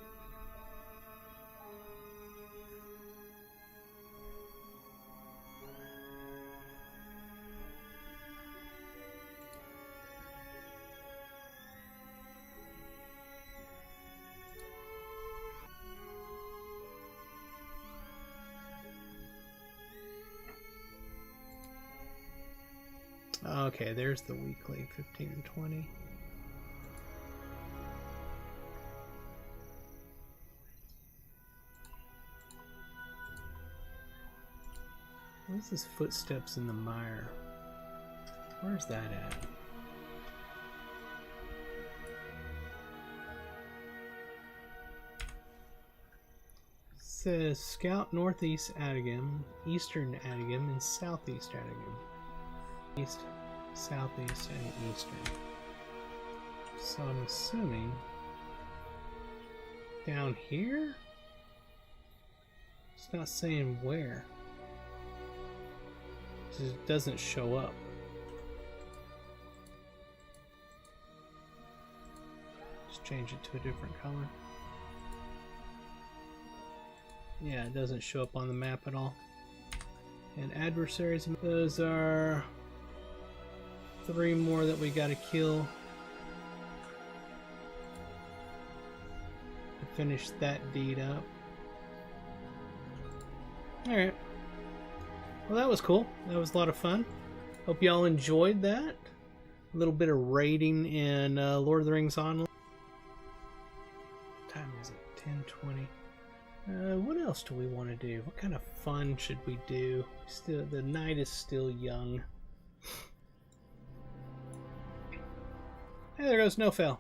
Speaker 1: Okay, there's the weekly, 15 and 20. What's this footsteps in the mire? Where's that at? It says Scout Northeast Adigum, Eastern Adigum, and Southeast Adigum. East, Southeast, and Eastern. So I'm assuming down here? It's not saying where. It just doesn't show up. Just change it to a different color. Yeah, it doesn't show up on the map at all. And adversaries, those are 3 more that we gotta kill to finish that deed up. Alright. Well, that was cool. That was a lot of fun. Hope y'all enjoyed that. A little bit of raiding in Lord of the Rings Online. What time is it? 10:20. What else do we want to do? What kind of fun should we do? Still, the night is still young. Hey, there goes Nofel.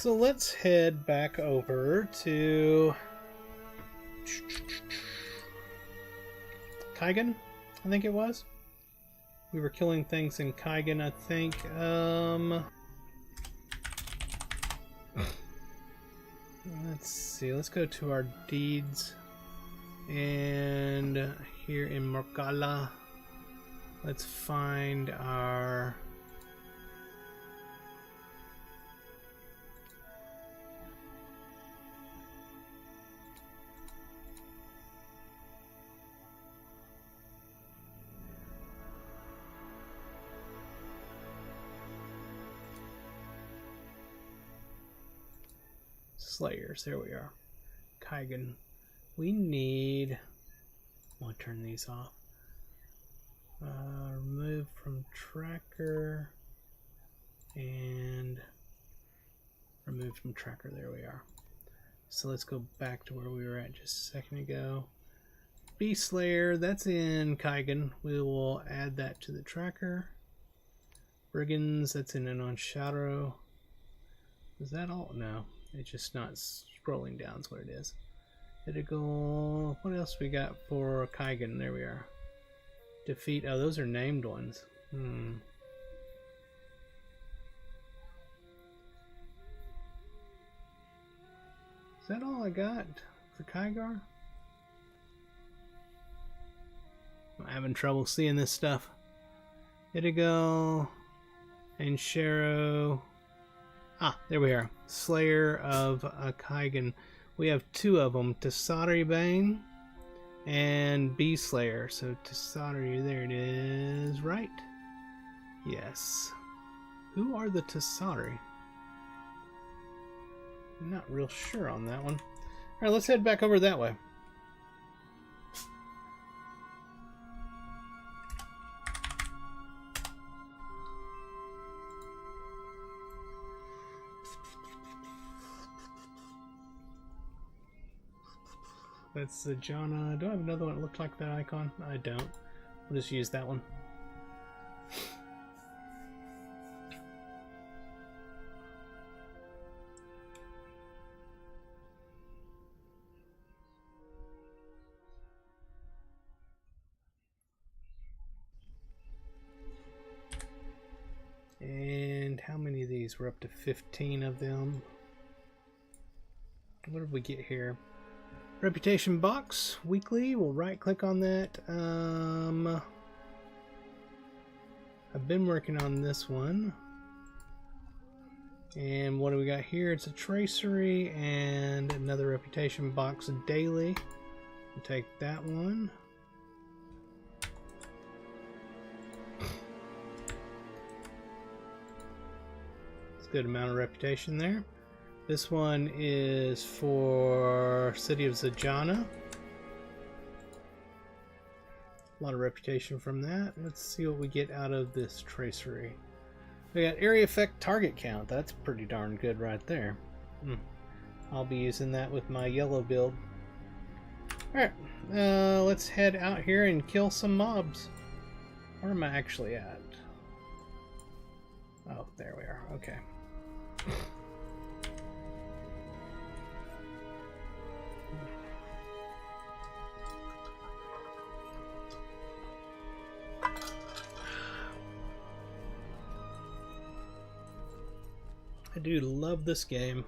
Speaker 1: So let's head back over to Kaigan, I think it was. We were killing things in Kaigan, I think. Let's see, let's go to our deeds. And here in Morkala, let's find our... Slayers, there we are. Kaigan. We need... I want to turn these off. Remove from tracker. And remove from tracker, there we are. So let's go back to where we were at just a second ago. Beast Slayer, that's in Kaigan. We will add that to the tracker. Brigands, that's in Anon Shadow. Is that all? No. It's just not scrolling down is what it is. Critical. What else we got for Kaigan? There we are. Defeat. Oh, those are named ones. Is that all I got for Kygar? I'm having trouble seeing this stuff. Itigo and Sharo. Ah, there we are. Slayer of Kaigan. We have two of them, Tasari Bane and Beast Slayer. So Tasari, there it is, right? Yes. Who are the Tasari? I'm not real sure on that one. Alright, let's head back over that way. That's the Jana. Do I have another one that looked like that icon? I don't. We'll just use that one. And how many of these? We're up to 15 of them. What did we get here? Reputation box weekly. We'll right click on that. I've been working on this one. And what do we got here? It's a tracery and another reputation box daily. We'll take that one. It's a good amount of reputation there. This one is for City of Zajana. A lot of reputation from that. Let's see what we get out of this tracery. We got area effect target count. That's pretty darn good right there. I'll be using that with my yellow build. Alright, let's head out here and kill some mobs. Where am I actually at? Oh, there we are. Okay. I do love this game.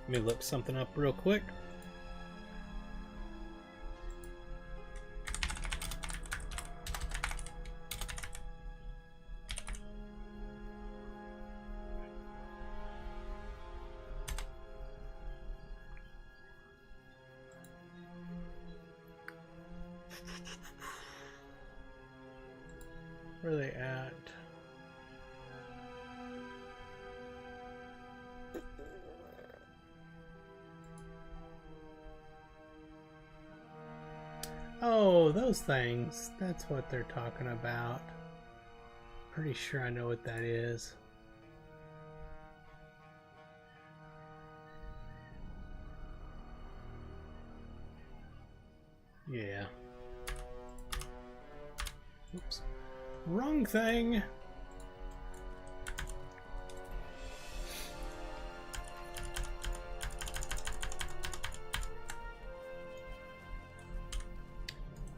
Speaker 1: Let me look something up real quick. Where are they at? Oh, those things. That's what they're talking about. Pretty sure I know what that is. Yeah. Oops. Wrong thing.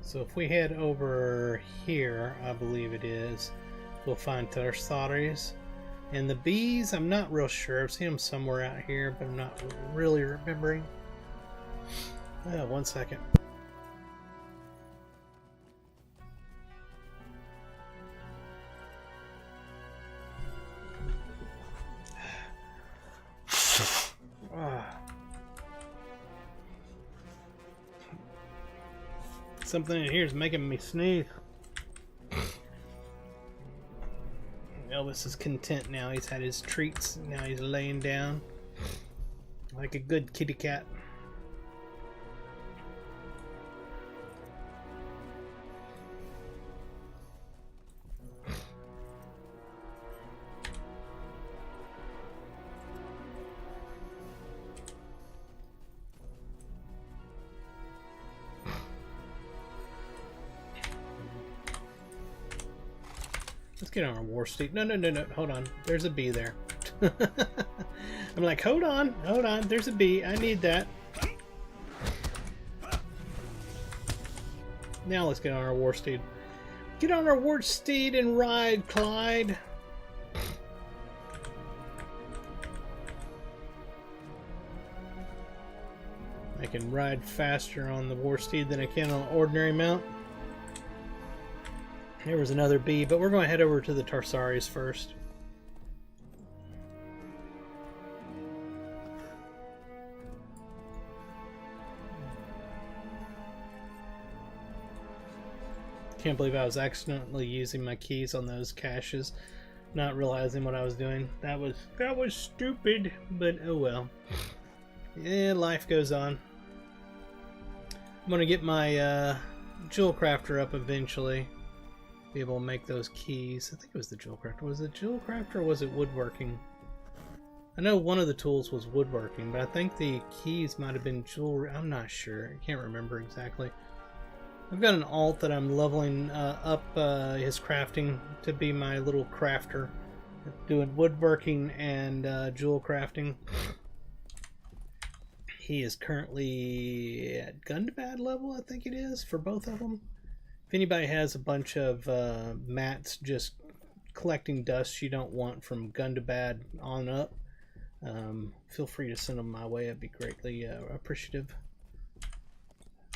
Speaker 1: So if we head over here, I believe it is, we'll find Tarsaris. And the bees, I'm not real sure. I've seen them somewhere out here, but I'm not really remembering. 1 second. Something in here is making me sneeze. Elvis is content now. He's had his treats. Now he's laying down like a good kitty cat. Let's get on our war steed. No, hold on. There's a bee there. I'm like, hold on. There's a bee. I need that. Now let's get on our war steed. Get on our war steed and ride, Clyde. I can ride faster on the war steed than I can on an ordinary mount. There was another bee, but we're going to head over to the Tarsaris first. Can't believe I was accidentally using my keys on those caches, not realizing what I was doing. That was stupid, but oh well. Yeah, life goes on. I'm going to get my jewel crafter up eventually. Be able to make those keys. I think it was the jewel crafter. Was it jewel crafter or was it woodworking? I know one of the tools was woodworking, but I think the keys might have been jewelry. I'm not sure. I can't remember exactly. I've got an alt that I'm leveling up his crafting to be my little crafter, doing woodworking and jewel crafting. He is currently at Gundabad level, I think it is, for both of them. If anybody has a bunch of mats just collecting dust you don't want from Gundabad on up, feel free to send them my way. I'd be greatly appreciative.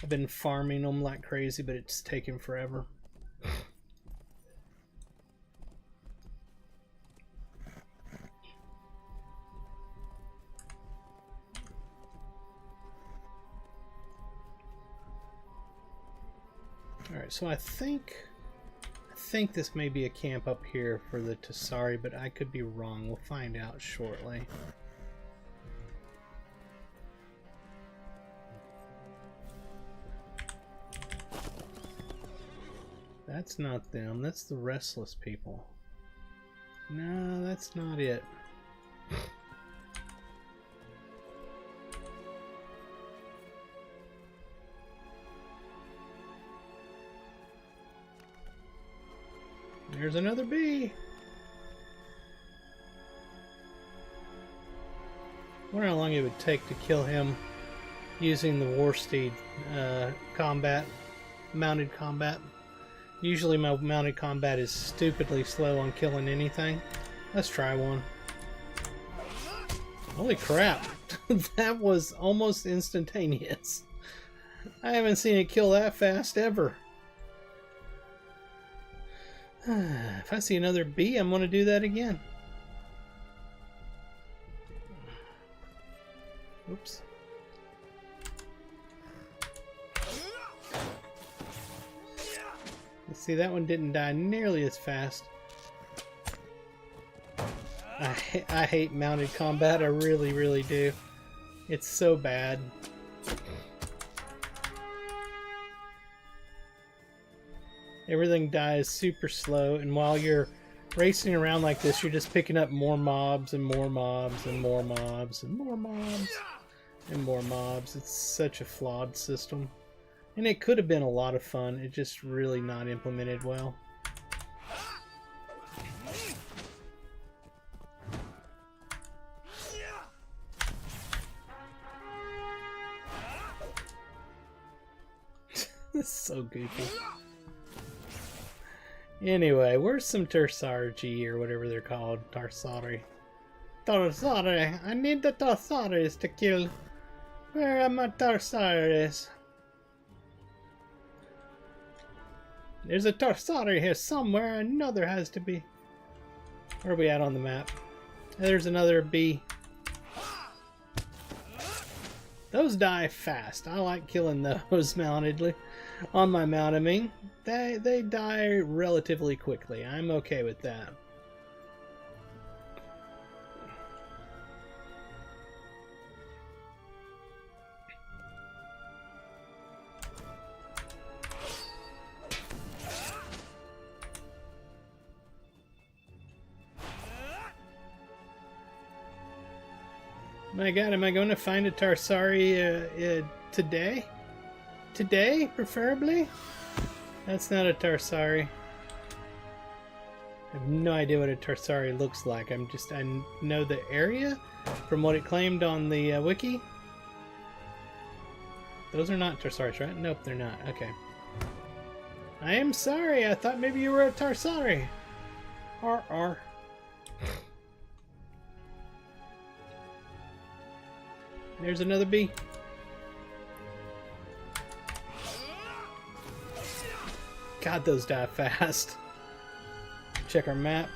Speaker 1: I've been farming them like crazy, but it's taken forever. Alright, so I think this may be a camp up here for the Tasari, but I could be wrong. We'll find out shortly. That's not them. That's the restless people. No, that's not it. There's another bee. I wonder how long it would take to kill him using the war steed mounted combat. Usually my mounted combat is stupidly slow on killing anything. Let's try one. Holy crap. That was almost instantaneous. I haven't seen it kill that fast ever. If I see another bee, I'm going to do that again. Oops. Let's see, that one didn't die nearly as fast. I hate mounted combat. I really, really do. It's so bad. Everything dies super slow, and while you're racing around like this, you're just picking up more mobs and more mobs and more mobs and more mobs and more mobs. It's such a flawed system. And it could have been a lot of fun. It's just really not implemented well. This is so goofy. Anyway, where's some Tarsargi or whatever they're called? Tarsari. Tarsari! I need the Tarsaris to kill. Where are my Tarsaris? There's a Tarsari here somewhere. I know there has to be. Where are we at on the map? There's another bee. Those die fast. I like killing those mountedly. On my mount, I mean. They die relatively quickly. I'm okay with that. My god, am I going to find a Tarsari today? Today, preferably? That's not a Tarsari. I have no idea what a Tarsari looks like. I know the area from what it claimed on the wiki. Those are not Tarsaris, right? Nope, they're not. Okay. I am sorry. I thought maybe you were a Tarsari. R. There's another bee. God, those die fast. Check our map.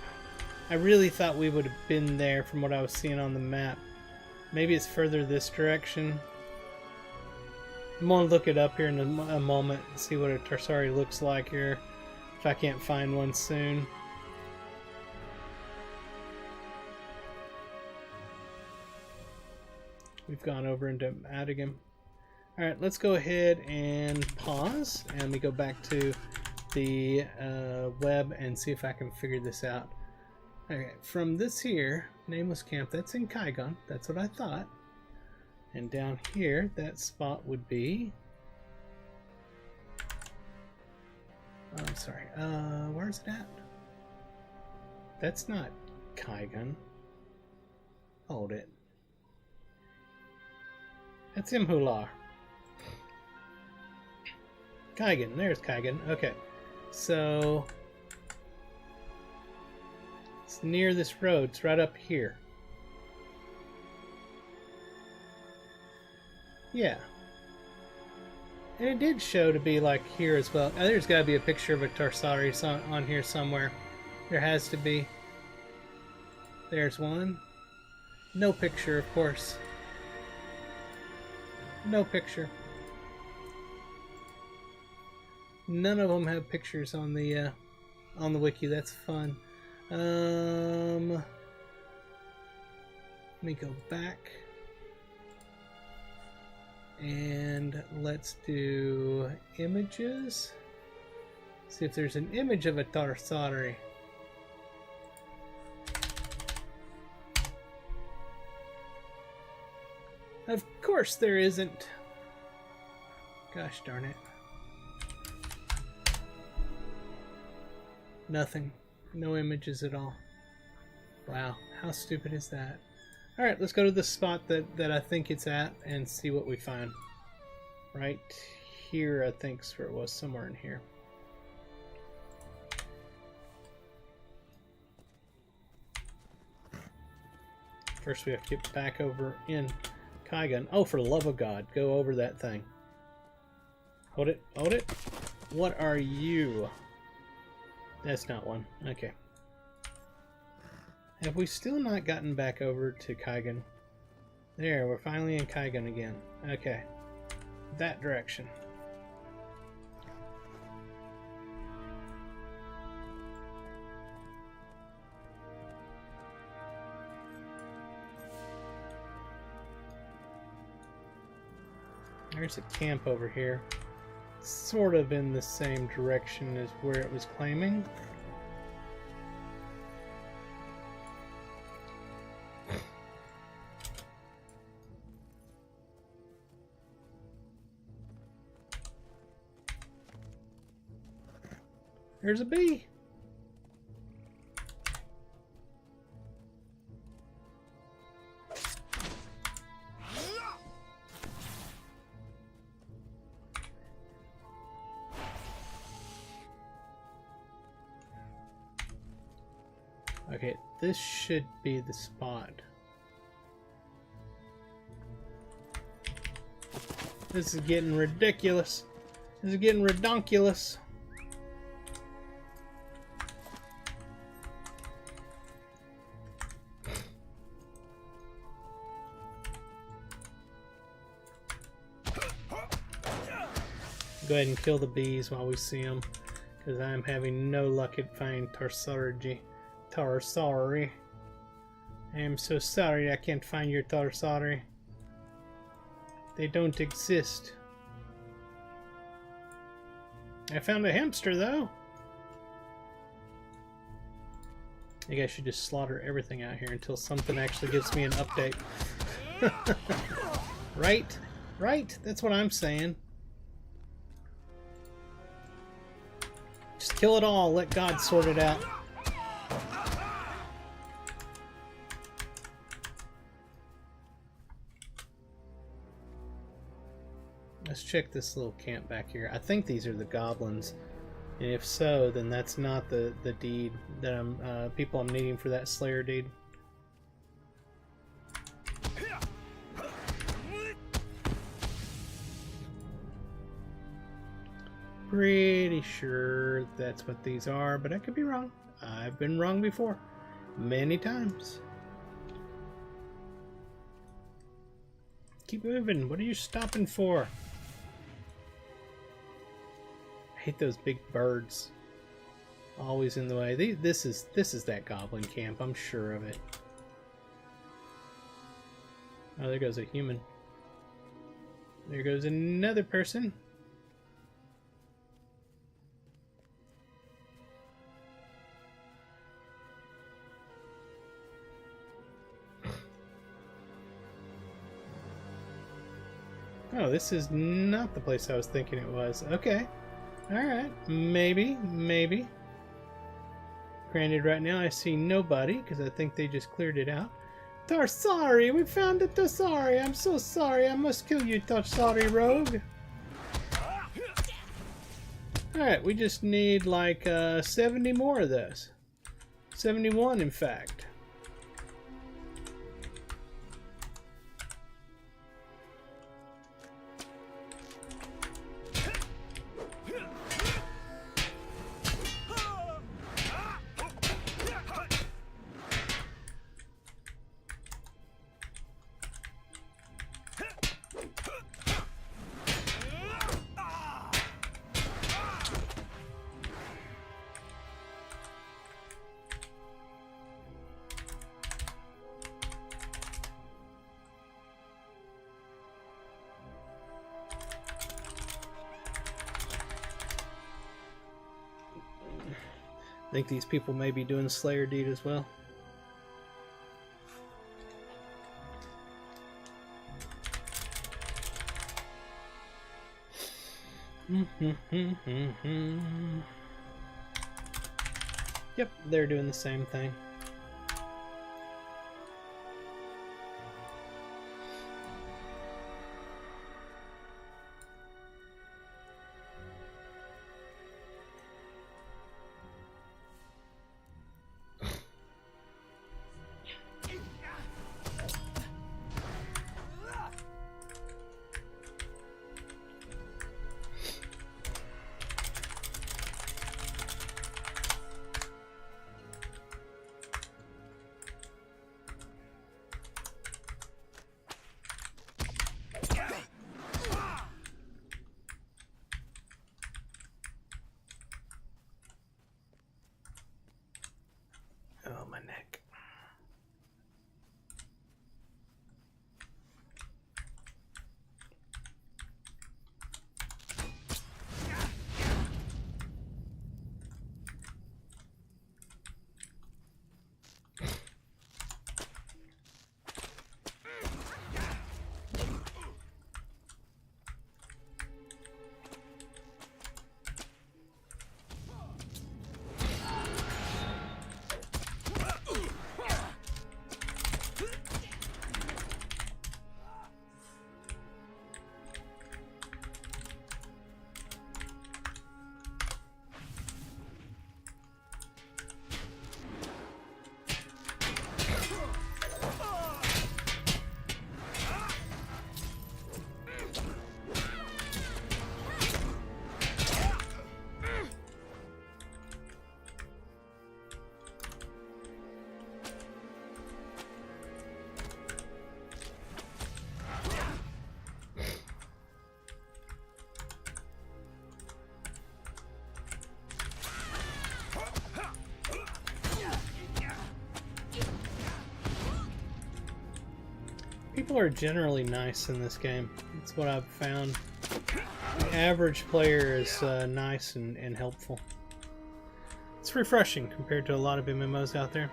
Speaker 1: I really thought we would have been there from what I was seeing on the map. Maybe it's further this direction. I'm going to look it up here in a moment and see what a Tarsari looks like here. If I can't find one soon. We've gone over into Adigam. Alright, let's go ahead and pause. And let me go back to the web and see if I can figure this out. Okay, from this here, Nameless Camp, that's in Kaigon. That's what I thought. And down here, that spot would be... I'm sorry, where's it at? That's not Kaigon. Hold it. That's Imhular. Kaigon, there's Kaigon. Okay, so it's near this road. It's right up here. Yeah. And it did show to be like here as well. There's got to be a picture of a Tarsari on here somewhere. There has to be. There's one. No picture, of course. No picture. None of them have pictures on the wiki. That's fun. Let me go back and let's do images. See if there's an image of a Tarsari. Of course there isn't. Gosh darn it. Nothing. No images at all. Wow, how stupid is that? Alright, let's go to the spot that I think it's at and see what we find. Right here, I think is where it was, somewhere in here. First we have to get back over in Kaigon. Oh, for the love of God, go over that thing. Hold it, hold it. What are you? That's not one. Okay. Have we still not gotten back over to Kaigon? There, we're finally in Kaigon again. Okay. That direction. There's a camp over here. Sort of in the same direction as where it was claiming. There's a bee. Okay, this should be the spot. This is getting ridiculous. This is getting redonkulous. Go ahead and kill the bees while we see them, because I am having no luck at finding Tarsari. Tarsari. I am so sorry I can't find your Tarsari. They don't exist. I found a hamster though. I think I should just slaughter everything out here until something actually gives me an update. Right? Right? That's what I'm saying. Just kill it all. Let God sort it out. Let's check this little camp back here. I think these are the goblins. And if so, then that's not the deed that I'm people I'm needing for that Slayer deed. Pretty sure that's what these are, but I could be wrong. I've been wrong before. Many times. Keep moving. What are you stopping for? I hate those big birds. Always in the way. This is that goblin camp. I'm sure of it. Oh, there goes a human. There goes another person. Oh, this is not the place I was thinking it was. Okay. Alright. Maybe. Maybe. Granted, right now I see nobody, because I think they just cleared it out. Tarsari! We found a Tarsari! I'm so sorry. I must kill you, Tarsari rogue. Alright, we just need like 70 more of those. 71, in fact. I think these people may be doing the Slayer deed as well. Yep, they're doing the same thing. People are generally nice in this game. That's what I've found. The average player is nice and helpful. It's refreshing compared to a lot of MMOs out there.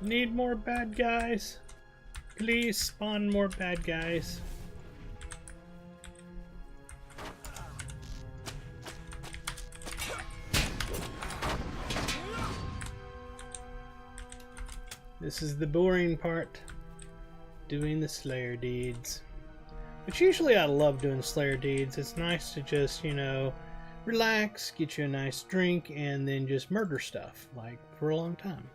Speaker 1: Need more bad guys. Please spawn more bad guys. This is the boring part. Doing the Slayer deeds. Which usually I love doing Slayer deeds. It's nice to just, you know, relax, get you a nice drink, and then just murder stuff, like, for a long time.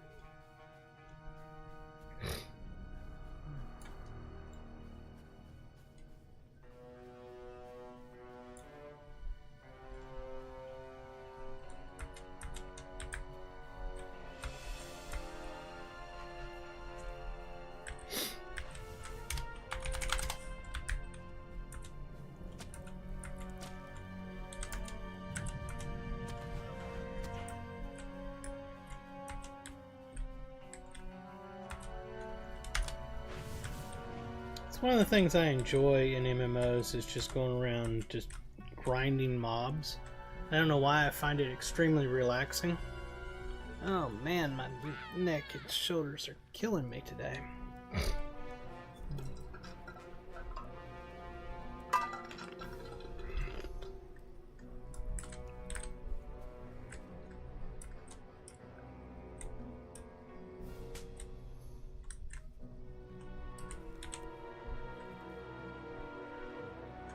Speaker 1: One of the things I enjoy in MMOs is just going around just grinding mobs. I don't know why, I find it extremely relaxing. Oh man, my neck and shoulders are killing me today.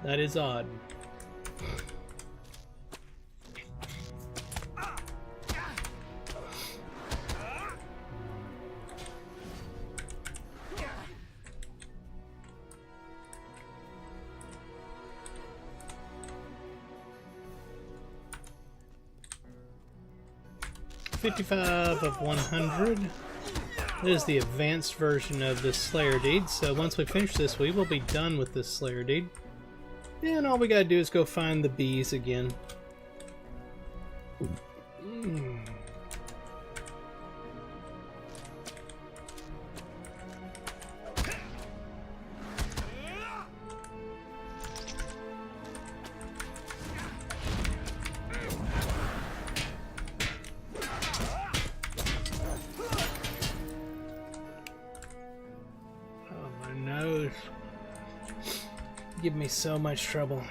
Speaker 1: That is odd. $55 of 100. This is the advanced version of the Slayer deed. So once we finish this, we will be done with this Slayer deed. And all we gotta do is go find the bees again. Oh, my nose. Give me so much trouble.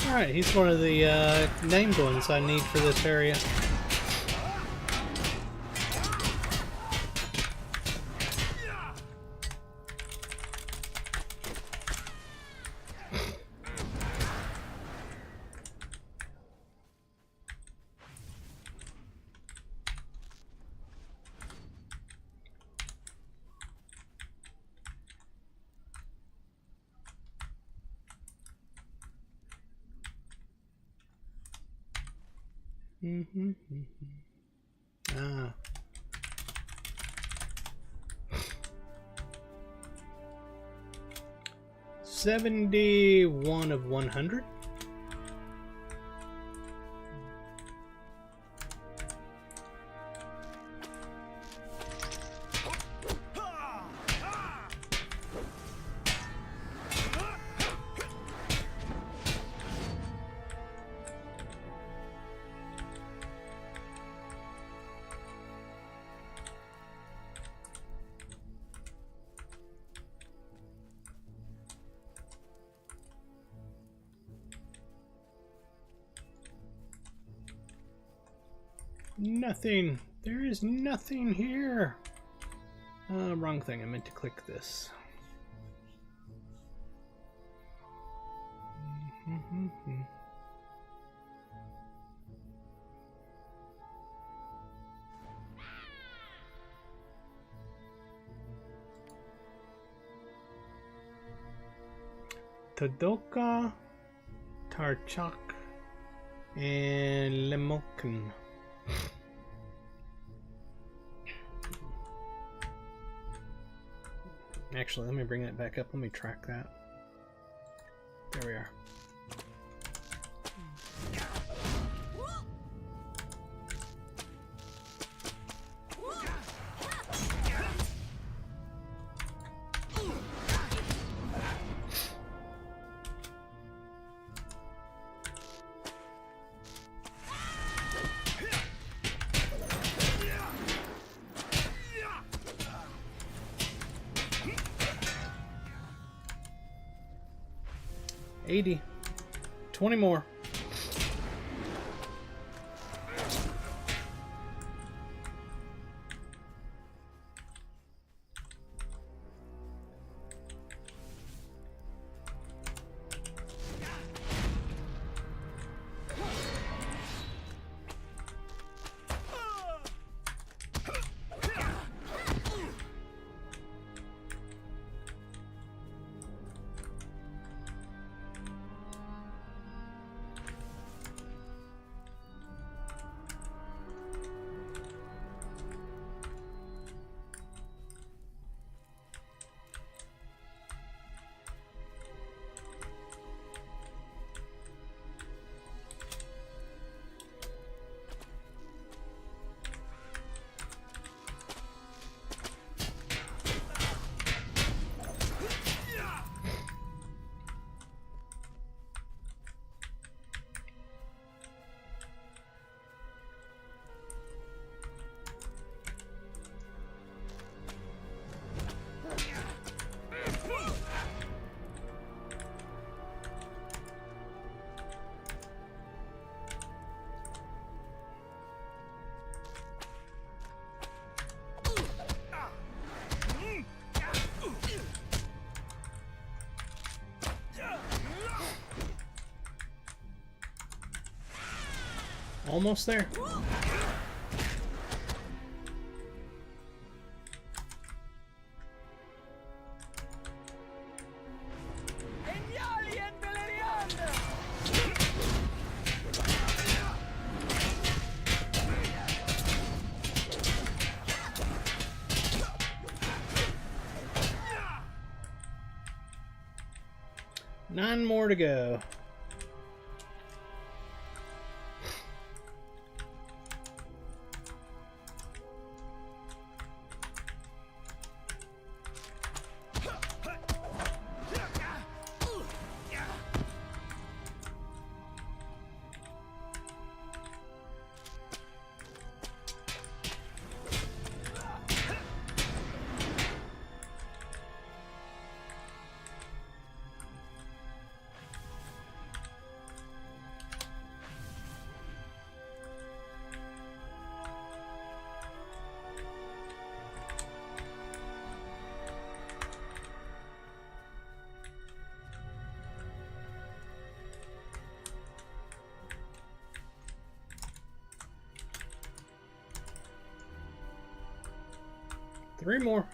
Speaker 1: Alright, he's one of the named ones I need for this area. Ah. $71 of 100. Nothing. There is nothing here. Wrong thing. I meant to click this. Tadoka, Tarchak, and Lemokin. Actually, let me bring that back up. Let me track that. There we are. $80. 20 more. Almost there. Nine more to go. Three more.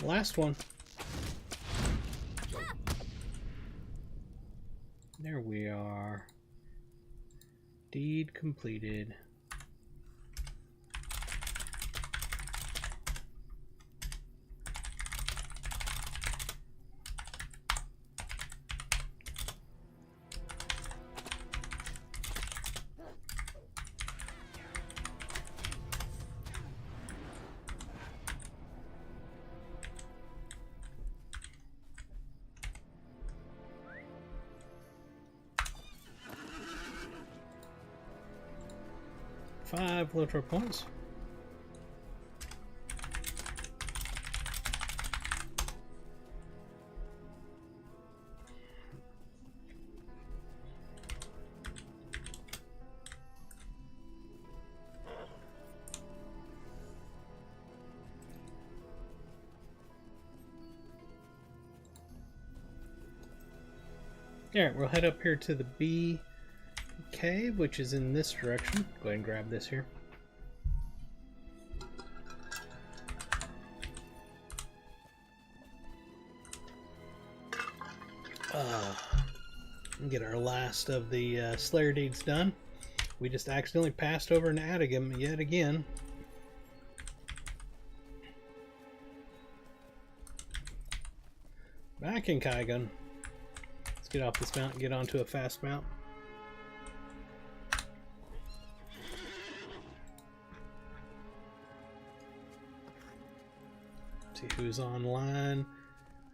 Speaker 1: Last one. There we are. Deed completed. 5 Lotro points. Alright, we'll head up here to the B cave, which is in this direction. Go ahead and grab this here. Get our last of the Slayer deeds done. We just accidentally passed over an Adagam yet again. Back in Kaigun. Let's get off this mount and get onto a fast mount. See who's online.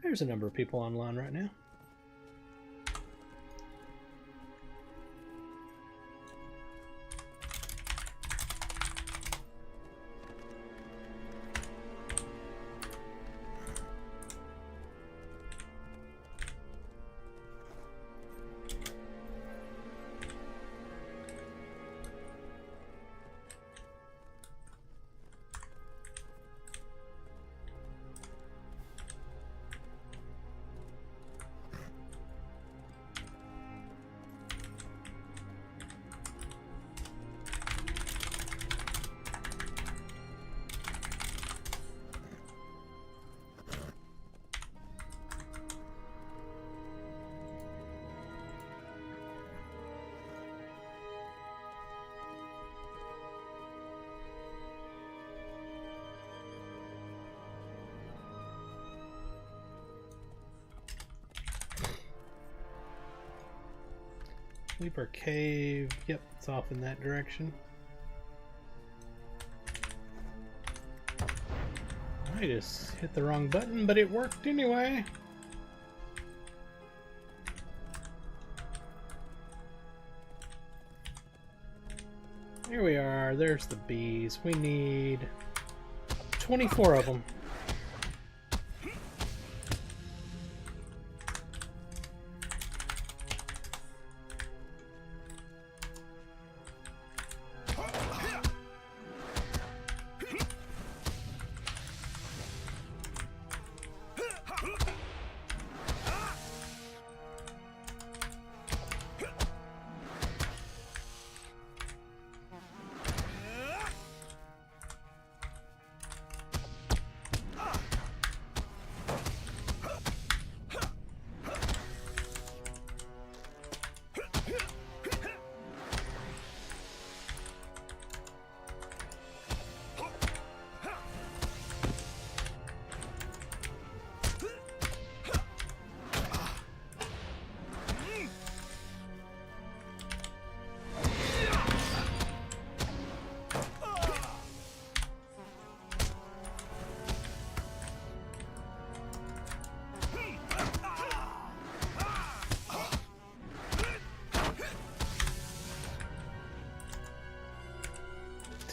Speaker 1: There's a number of people online right now. Sleeper Cave, yep, it's off in that direction. I just hit the wrong button, but it worked anyway. Here we are, there's the bees. We need 24 of them.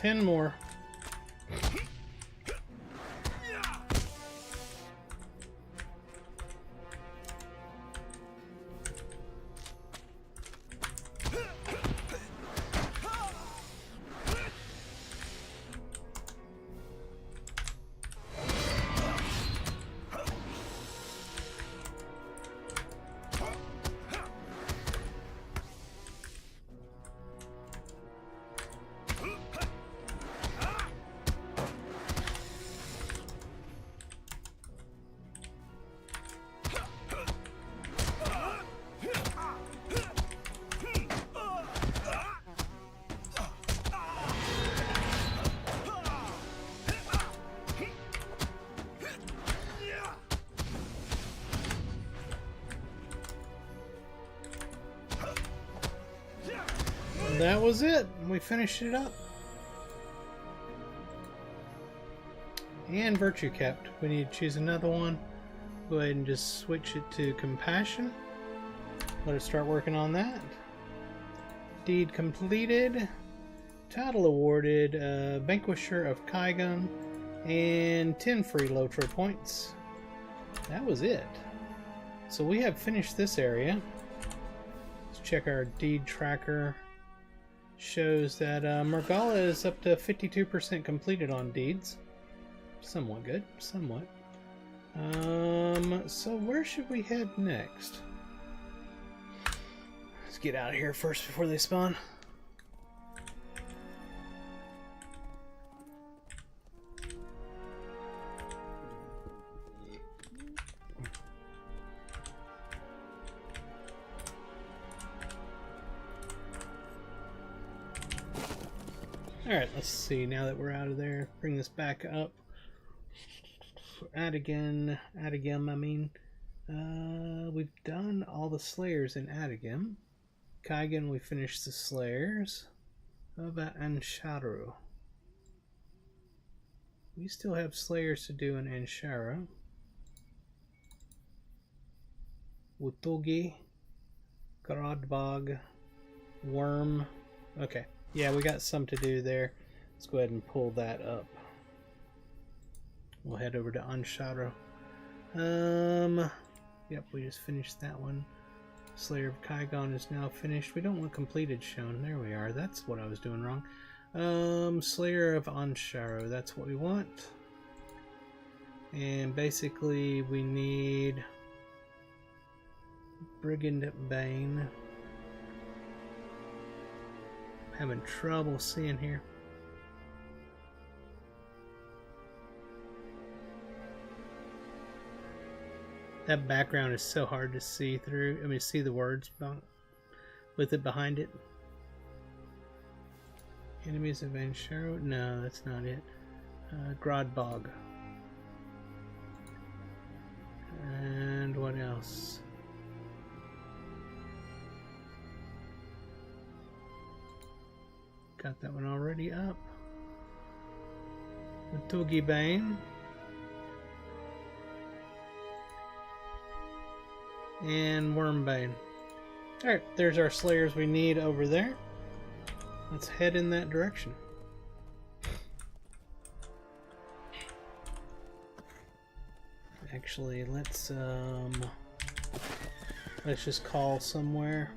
Speaker 1: Ten more. That was it. We finished it up. And Virtue Kept. We need to choose another one. Go ahead and just switch it to Compassion. Let us start working on that. Deed completed. Title awarded, Vanquisher of Kaigon, and 10 free Lotro points. That was it. So we have finished this area. Let's check our deed tracker. Shows that Murgala is up to 52% completed on deeds. Somewhat good, somewhat. So where should we head next? Let's get out of here first before they spawn. Alright, let's see, now that we're out of there, bring this back up. Adigem, I mean. We've done all the Slayers in Adigem. Kaigon, we finished the Slayers. How about Ansharu? We still have Slayers to do in Ansharu. Wutogi, Gradbog, Worm. Okay. Yeah, we got some to do there. Let's go ahead and pull that up. We'll head over to Ansharu. Yep, we just finished that one. Slayer of Kaigon is now finished. We don't want completed shown. There we are. That's what I was doing wrong. Slayer of Ansharu. That's what we want. And basically we need Brigand Bane. Having trouble seeing here. That background is so hard to see through. I mean, see the words with it behind it. Enemies of Ansharu? No, that's not it. Gradbog. And what else? Got that one already up. Wutogi Bane. And Wormbane. Alright, there's our Slayers we need over there. Let's head in that direction. Actually, let's just call somewhere.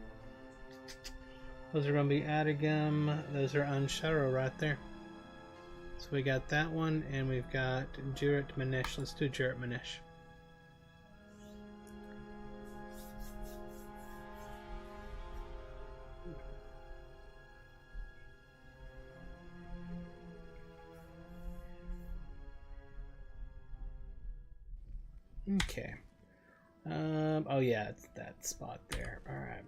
Speaker 1: Those are going to be Adigem. Those are Ansharu right there. So we got that one, and we've got Jurat Manesh. Let's do Jurat Manesh. Okay. Oh yeah, it's that spot there. All right.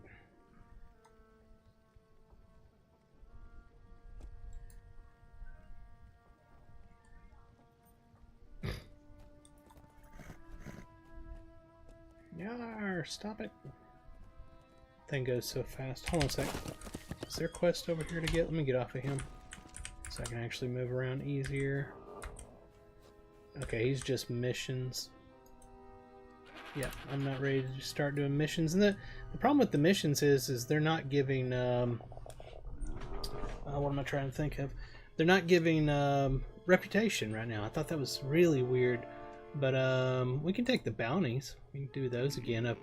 Speaker 1: Yarr, stop it. Thing goes so fast. Hold on a sec. Is there a quest over here to get? Let me get off of him so I can actually move around easier. Okay, he's just missions. Yeah, I'm not ready to start doing missions. And the problem with the missions is they're not giving what am I trying to think of? They're not giving reputation right now. I thought that was really weird. But we can take the bounties. We can do those again.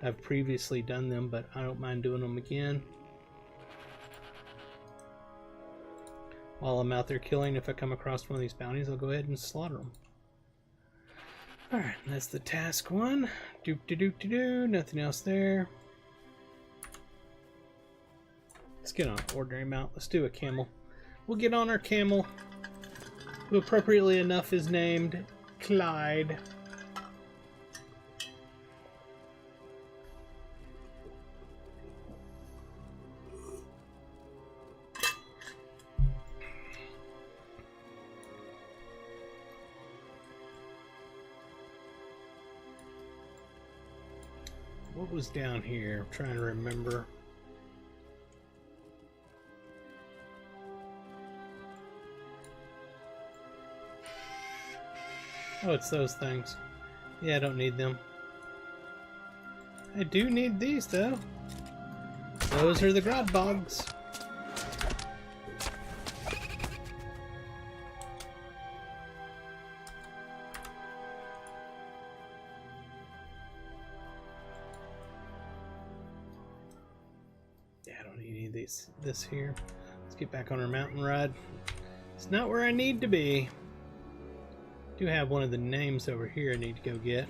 Speaker 1: I've previously done them, but I don't mind doing them again. While I'm out there killing, if I come across one of these bounties, I'll go ahead and slaughter them. Alright, that's the task one. Doop-de-doop-de-doo. Nothing else there. Let's get on an ordinary mount. Let's do a camel. We'll get on our camel, who appropriately enough is named Clyde. What was down here? I'm trying to remember. Oh, it's those things. Yeah, I don't need them. I do need these, though. Those are the Gradbogs. need this here. Let's get back on our mountain ride. It's not where I need to be. Do have one of the names over here I need to go get.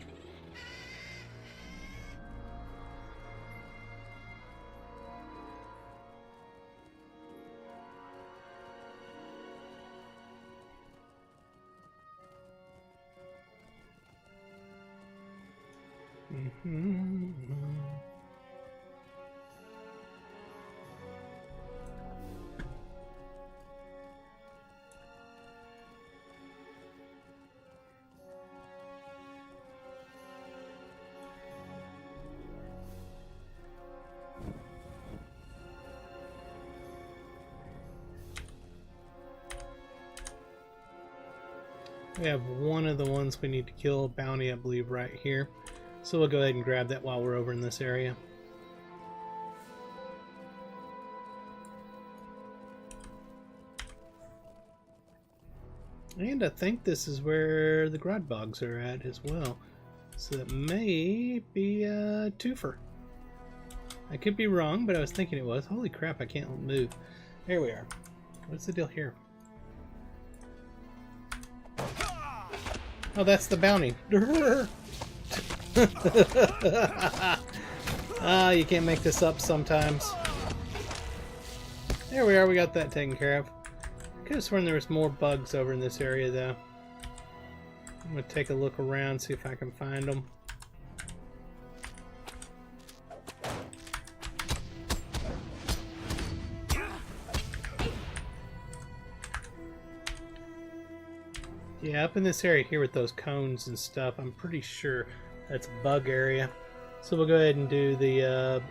Speaker 1: We have one of the ones we need to kill, bounty, I believe, right here. So we'll go ahead and grab that while we're over in this area. And I think this is where the Grodbogs are at as well. So that may be a twofer. I could be wrong, but I was thinking it was. Holy crap, I can't move. There we are. What's the deal here? Oh, that's the bounty. Ah, you can't make this up sometimes. There we are, we got that taken care of. Could have sworn there was more bugs over in this area, though. I'm going to take a look around, see if I can find them. Yeah, up in this area here with those cones and stuff, I'm pretty sure that's a bug area. So we'll go ahead and do the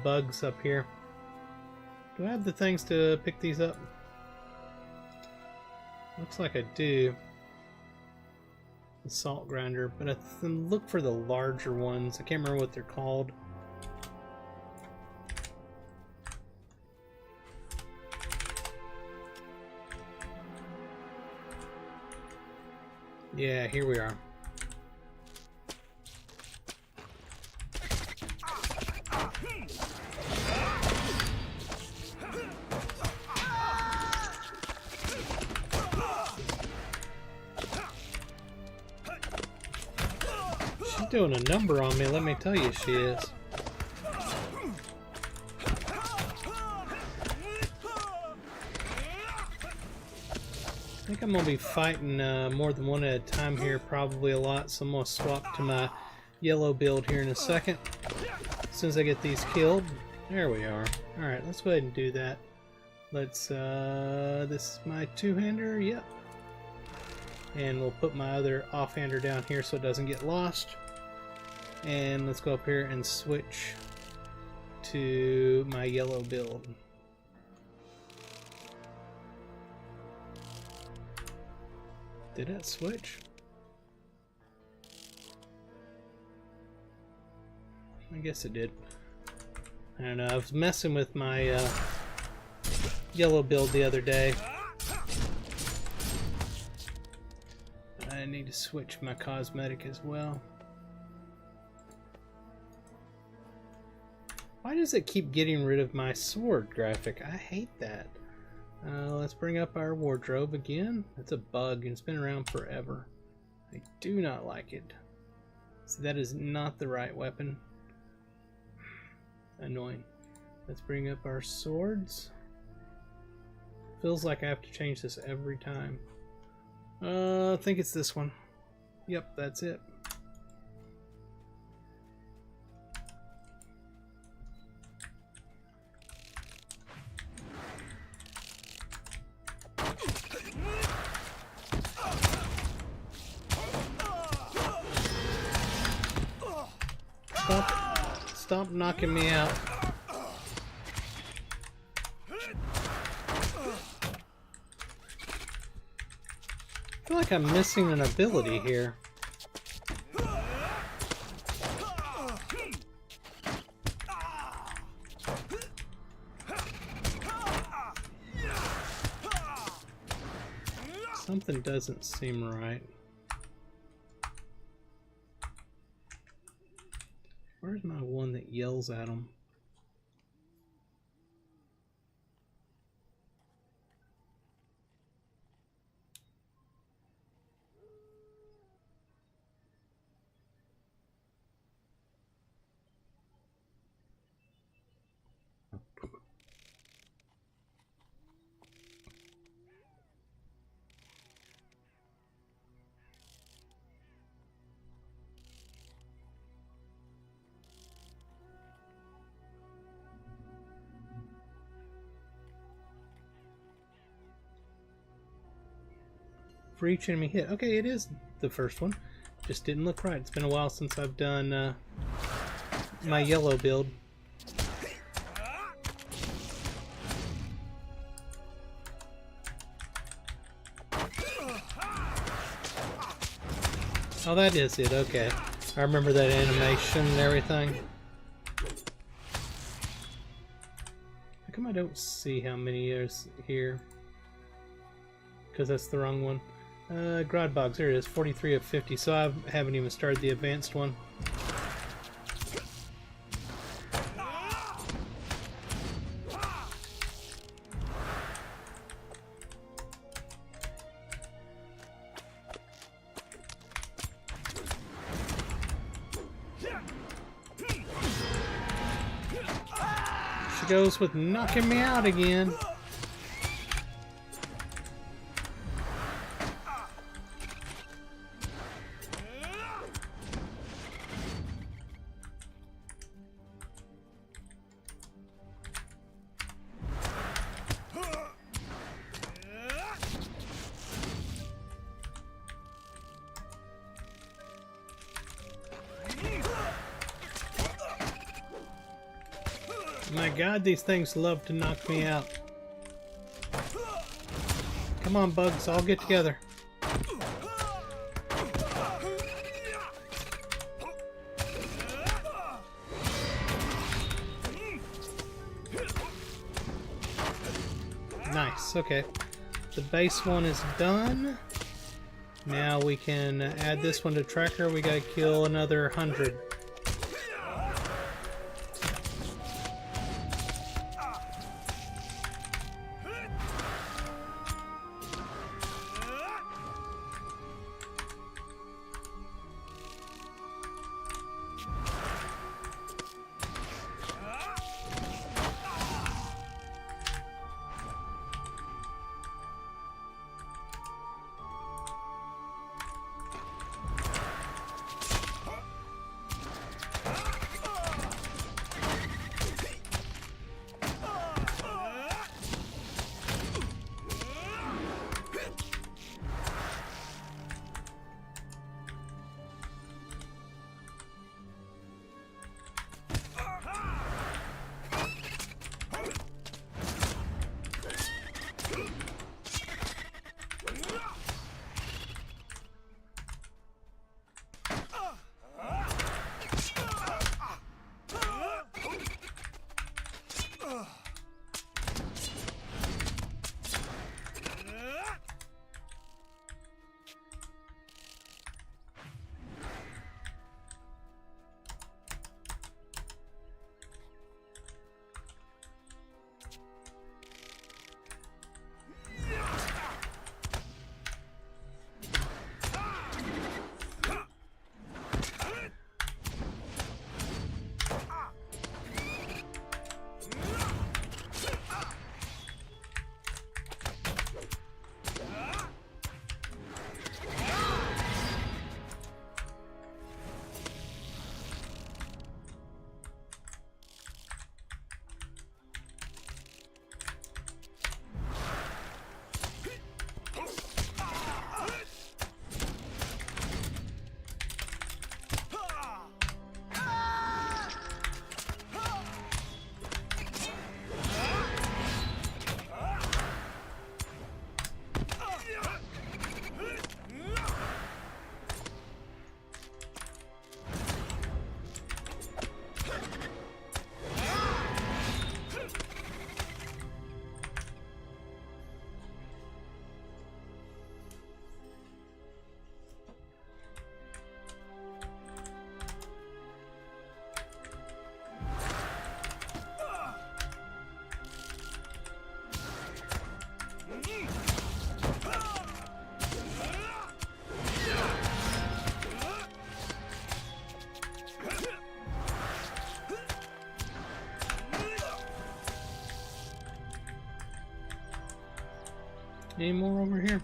Speaker 1: bugs up here. Do I have the things to pick these up? Looks like I do. The salt grinder, but I look for the larger ones. I can't remember what they're called. Yeah, here we are. She's doing a number on me, let me tell you she is. I think I'm going to be fighting more than one at a time here, probably a lot, so I'm going to swap to my yellow build here in a second. As soon as I get these killed. There we are. Alright, let's go ahead and do that. Let's, this is my two-hander, yep. And we'll put my other off-hander down here so it doesn't get lost. And let's go up here and switch to my yellow build. Did it switch? I guess it did. I don't know, I was messing with my yellow build the other day. I need to switch my cosmetic as well. Why does it keep getting rid of my sword graphic? I hate that. Let's bring up our wardrobe again. It's a bug and it's been around forever. I do not like it. So that is not the right weapon. Annoying. Let's bring up our swords. Feels like I have to change this every time. I think it's this one. Yep, that's it. Stop knocking me out. I feel like I'm missing an ability here. Something doesn't seem right. Where's my one that yells at him? for each enemy hit. Okay, it is the first one. Just didn't look right. It's been a while since I've done my yellow build. Oh, that is it. Okay. I remember that animation and everything. How come I don't see how many there's here? Because that's the wrong one. Grodbogs, there it is. 43 of 50. So I haven't even started the advanced one. She goes with knocking me out again. My God, these things love to knock me out. Come on, bugs, all get together. Nice, okay. The base one is done. Now we can add this one to tracker. We gotta kill another 100. Any more over here?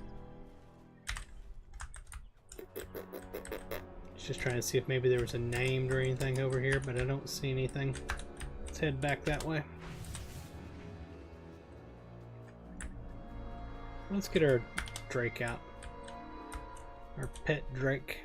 Speaker 1: Just trying to see if maybe there was a named or anything over here, but I don't see anything. Let's head back that way. Let's get our Drake out. Our pet Drake.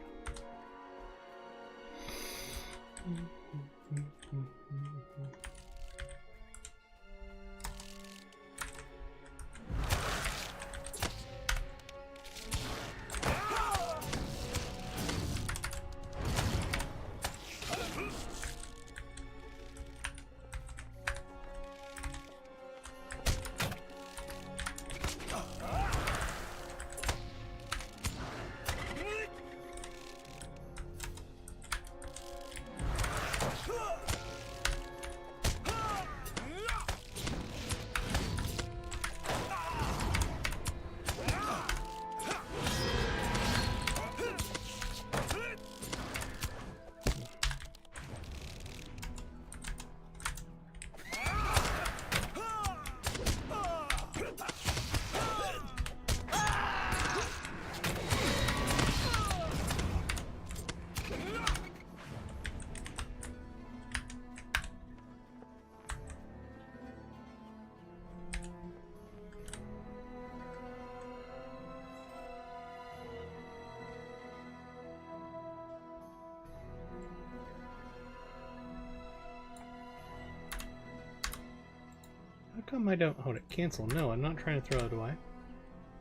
Speaker 1: How come I don't... Hold it. Cancel. No, I'm not trying to throw it away.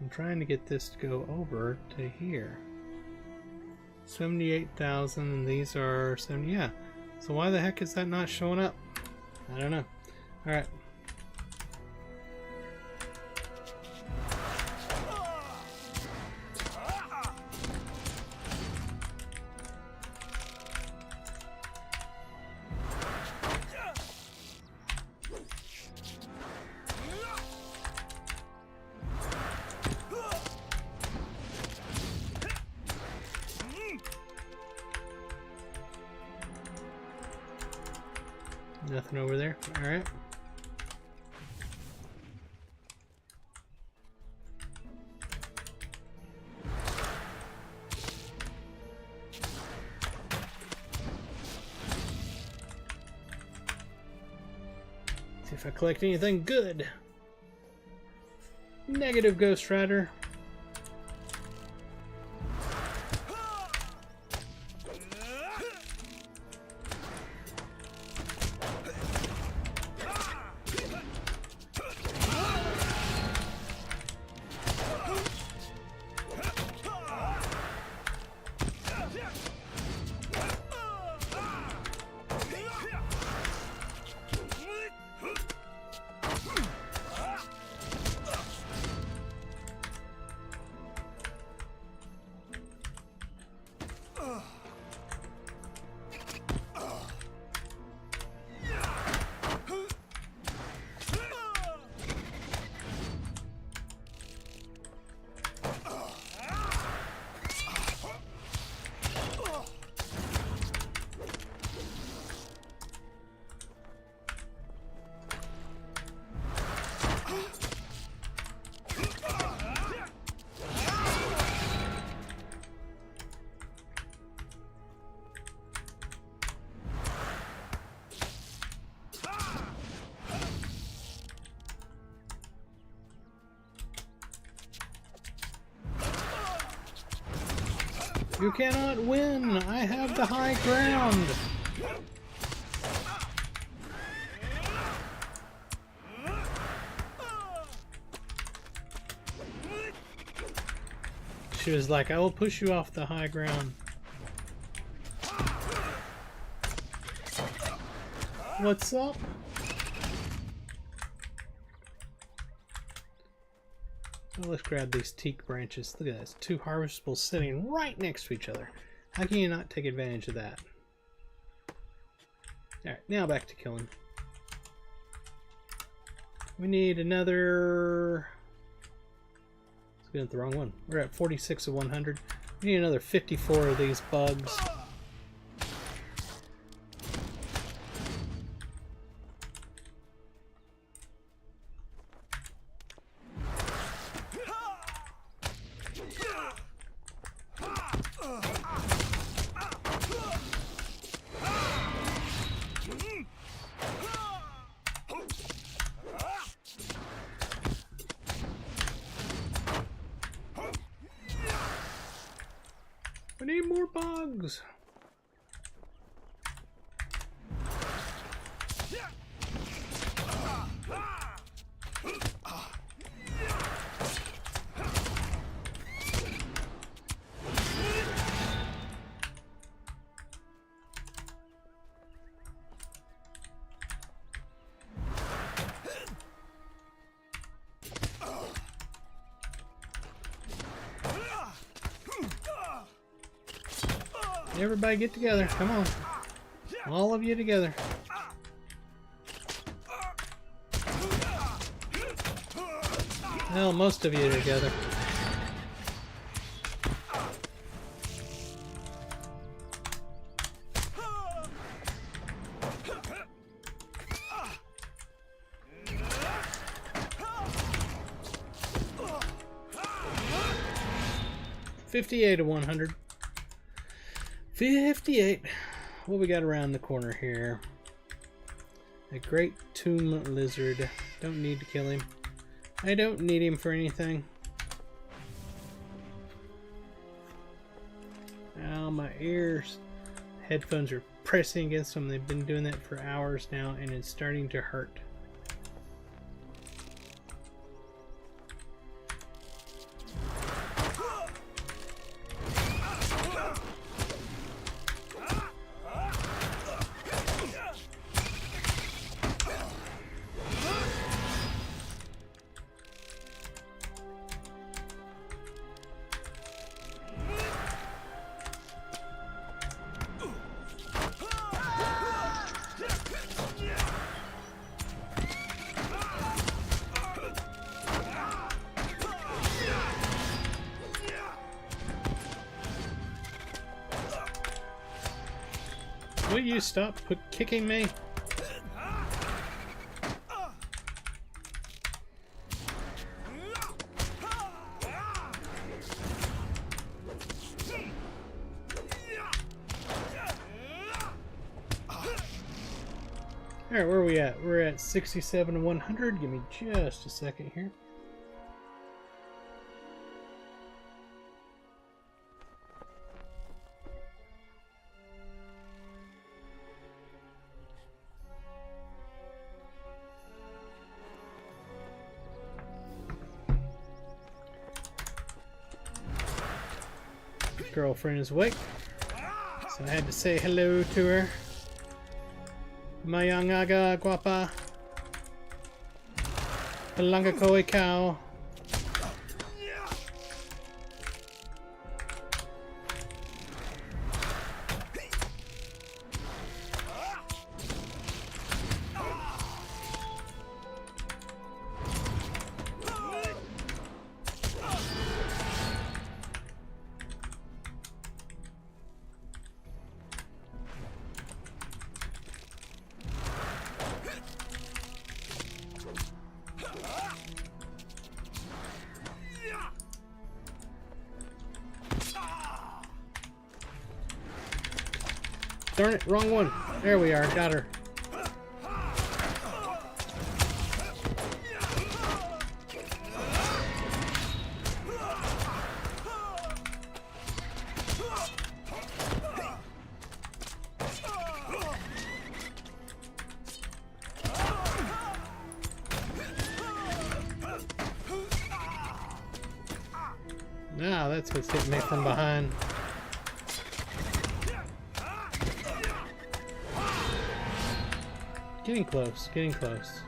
Speaker 1: I'm trying to get this to go over to here. 78,000 and these are 70... Yeah. So why the heck is that not showing up? I don't know. Alright. Nothing over there. All right. See if I collect anything good. Negative, Ghost Rider. You cannot win! I have the high ground! She was like, I will push you off the high ground. What's up? Well, let's grab these teak branches. Look at this. Two harvestables sitting right next to each other. How can you not take advantage of that? Alright, now back to killing. We need another... Let's get the wrong one. We're at 46 of 100. We need another 54 of these bugs. dogs. Everybody get together. Come on. All of you together. Well, most of you together. $58 of 100. 58. What we got around the corner here? A great tomb lizard. Don't need to kill him. I don't need him for anything. Ow, my ears. Headphones are pressing against them. They've been doing that for hours now, and it's starting to hurt. Will you stop kicking me? Alright, where are we at? We're at 67 and 100. Give me just a second here. Girlfriend is awake, so I had to say hello to her. Mayangaga guapa. Palanga koi cow. Darn it, wrong one. There we are, got her. Now that's what's hitting me from behind. Getting close, getting close.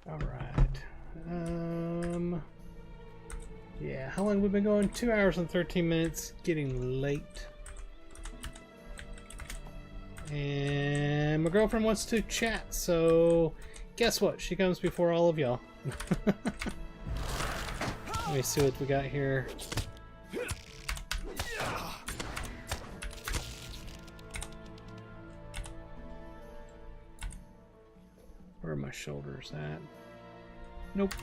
Speaker 1: All right. Yeah, how long have we been going? 2 hours and 13 minutes. Getting late. And my girlfriend wants to chat, so guess what? She comes before all of y'all. Let me see what we got here. Where are my shoulders at? Nope.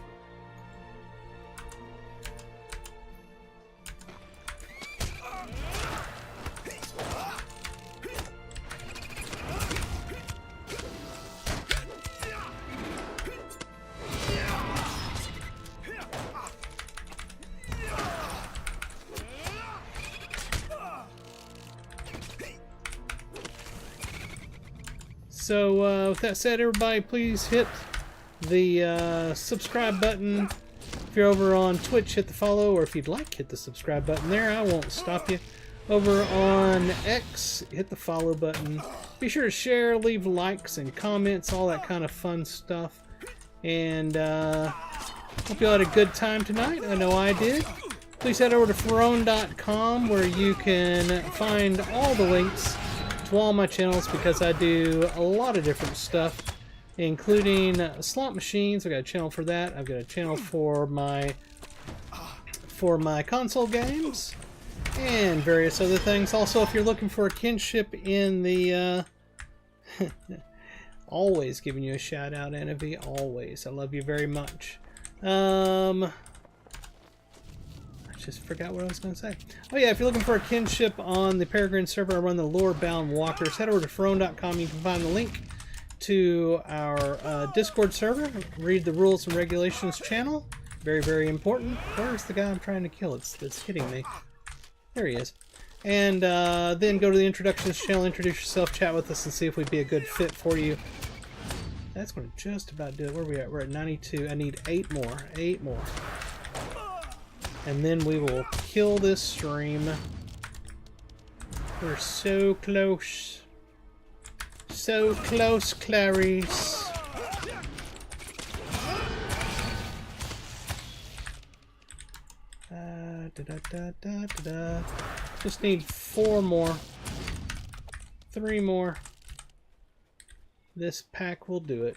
Speaker 1: So with that said, everybody, please hit the subscribe button. If you're over on Twitch, hit the follow, or if you'd like, hit the subscribe button there. I won't stop you. Over on X, hit the follow button. Be sure to share, leave likes and comments, all that kind of fun stuff. And hope you all had a good time tonight. I know I did. Please head over to Ferone.com where you can find all the links to all my channels, because I do a lot of different stuff, including slot machines. I've got a channel for that. I've got a channel for my console games and various other things. Also, if you're looking for a kinship in the always giving you a shout out, Envy, always. I love you very much. I just forgot what I was going to say. Oh yeah, if you're looking for a kinship on the Peregrine server, I run the Lore Bound Walkers. Head over to Ferone.com. You can find the link to our Discord server. Read the rules and regulations channel. Very, very important. Where's the guy I'm trying to kill? It's hitting me. There he is. And then go to the introductions channel, introduce yourself, chat with us, and see if we'd be a good fit for you. That's going to just about do it. Where are we at? We're at 92. I need 8 more. 8 more. And then we will kill this stream. We're so close. So close, Clarice. Just need 4 more. 3 more. This pack will do it.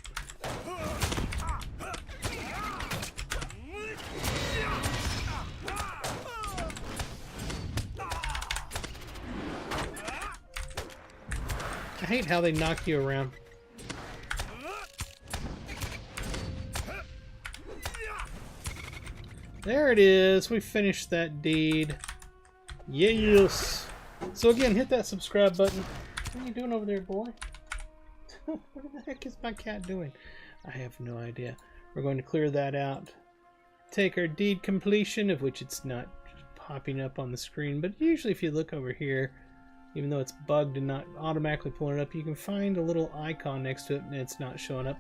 Speaker 1: I hate how they knock you around. There it is. We finished that deed. Yes. So again, hit that subscribe button. What are you doing over there, boy? What the heck is my cat doing? I have no idea. We're going to clear that out. Take our deed completion, of which it's not popping up on the screen, but usually if you look over here, even though it's bugged and not automatically pulling it up, you can find a little icon next to it and it's not showing up.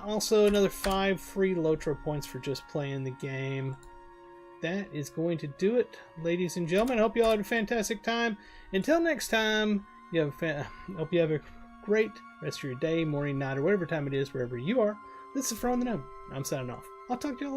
Speaker 1: Also, another 5 free Lotro points for just playing the game. That is going to do it, ladies and gentlemen. I hope you all had a fantastic time. Until next time, hope you have a great rest of your day, morning, night, or whatever time it is, wherever you are. This is Ferone the Gnome. I'm signing off. I'll talk to you all later.